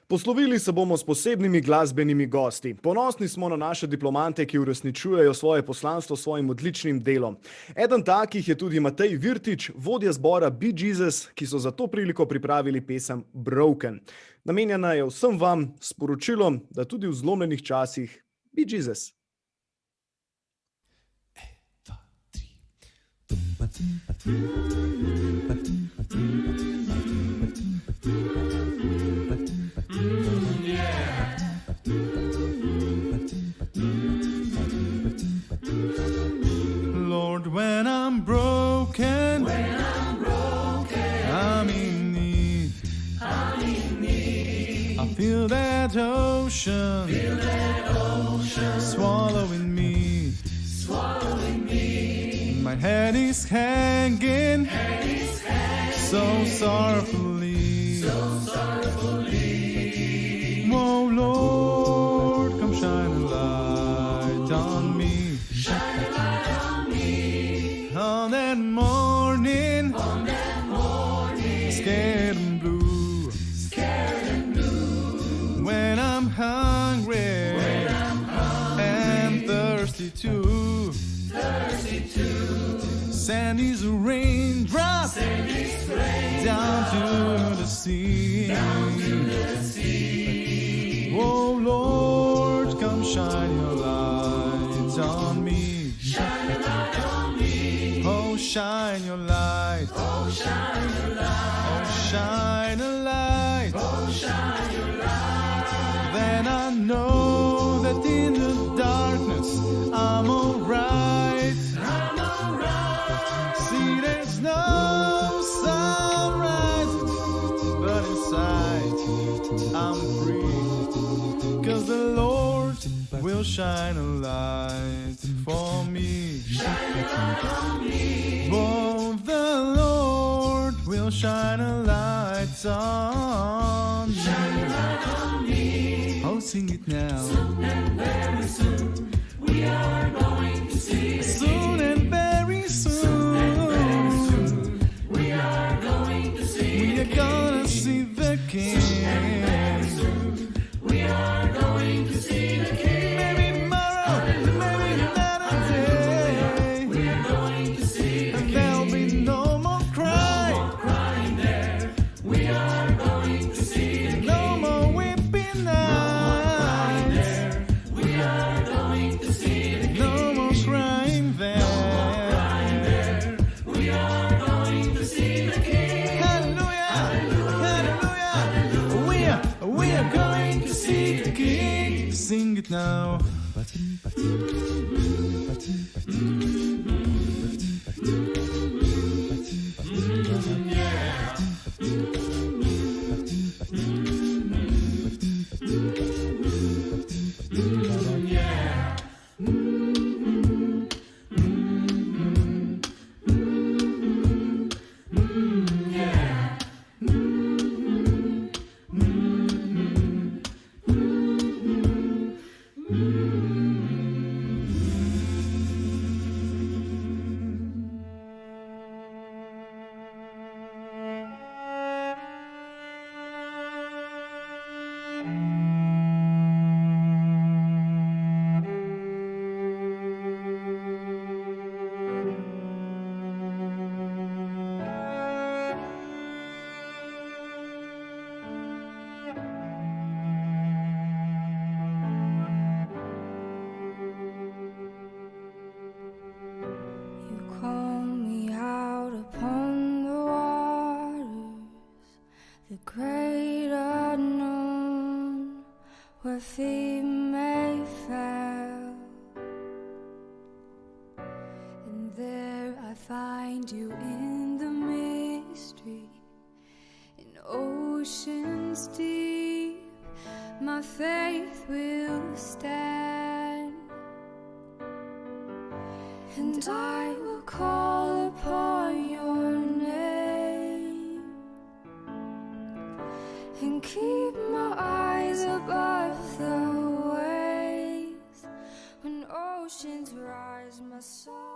Poslovili se bomo s posebnimi glasbenimi gosti. Ponosni smo na naše diplomante, ki uresničujejo svoje poslanstvo s svojim odličnim delom. Eden takih je tudi Matej Virtič, vodja zbora Be Jesus, ki so za to priliko pripravili pesem Broken. Namenjena je vsem vam s sporočilom, da tudi v zlomljenih časih Be Jesus. Lord, when I'm broken, I'm in need. I feel that ocean, swallowing me. My head is hanging, so sorrowfully. Oh Lord, come shine a light on me. On that morning, scared and blue. When I'm hungry, and thirsty too. Sand is a raindrop down to the sea. Oh Lord, come shine your light on me. Oh, shine your light. Oh, shine your light. Oh, shine a light. Oh, shine your light. Then I know that in the darkness I'm alright. I'm alright. See, there's no sunrise, but inside I'm free. 'Cause the Lord will shine a light for me. Shine a light on me. Oh, the Lord will shine a light on me. Shine a light on me. Oh, sing it now. Soon and very soon we are going to see. Soon and very soon. Soon and very soon we are going to see. We are gonna see the King. Soon and very soon we are going to see the King. Maybe tomorrow, maybe another day. We are going to see the King. There'll be no more crying. No more crying there. We are going to see the King. No more weeping nights. There. We are going to see the King. No more crying there. No more crying there. We are going to see the King. Hallelujah, hallelujah, hallelujah. We are going to see the King. Sing it now. The great unknown, where feet may fail, and there I find you in the mystery, in oceans deep, my faith will stand, and I will call upon your name, and keep my eyes above the waves. When oceans rise, my soul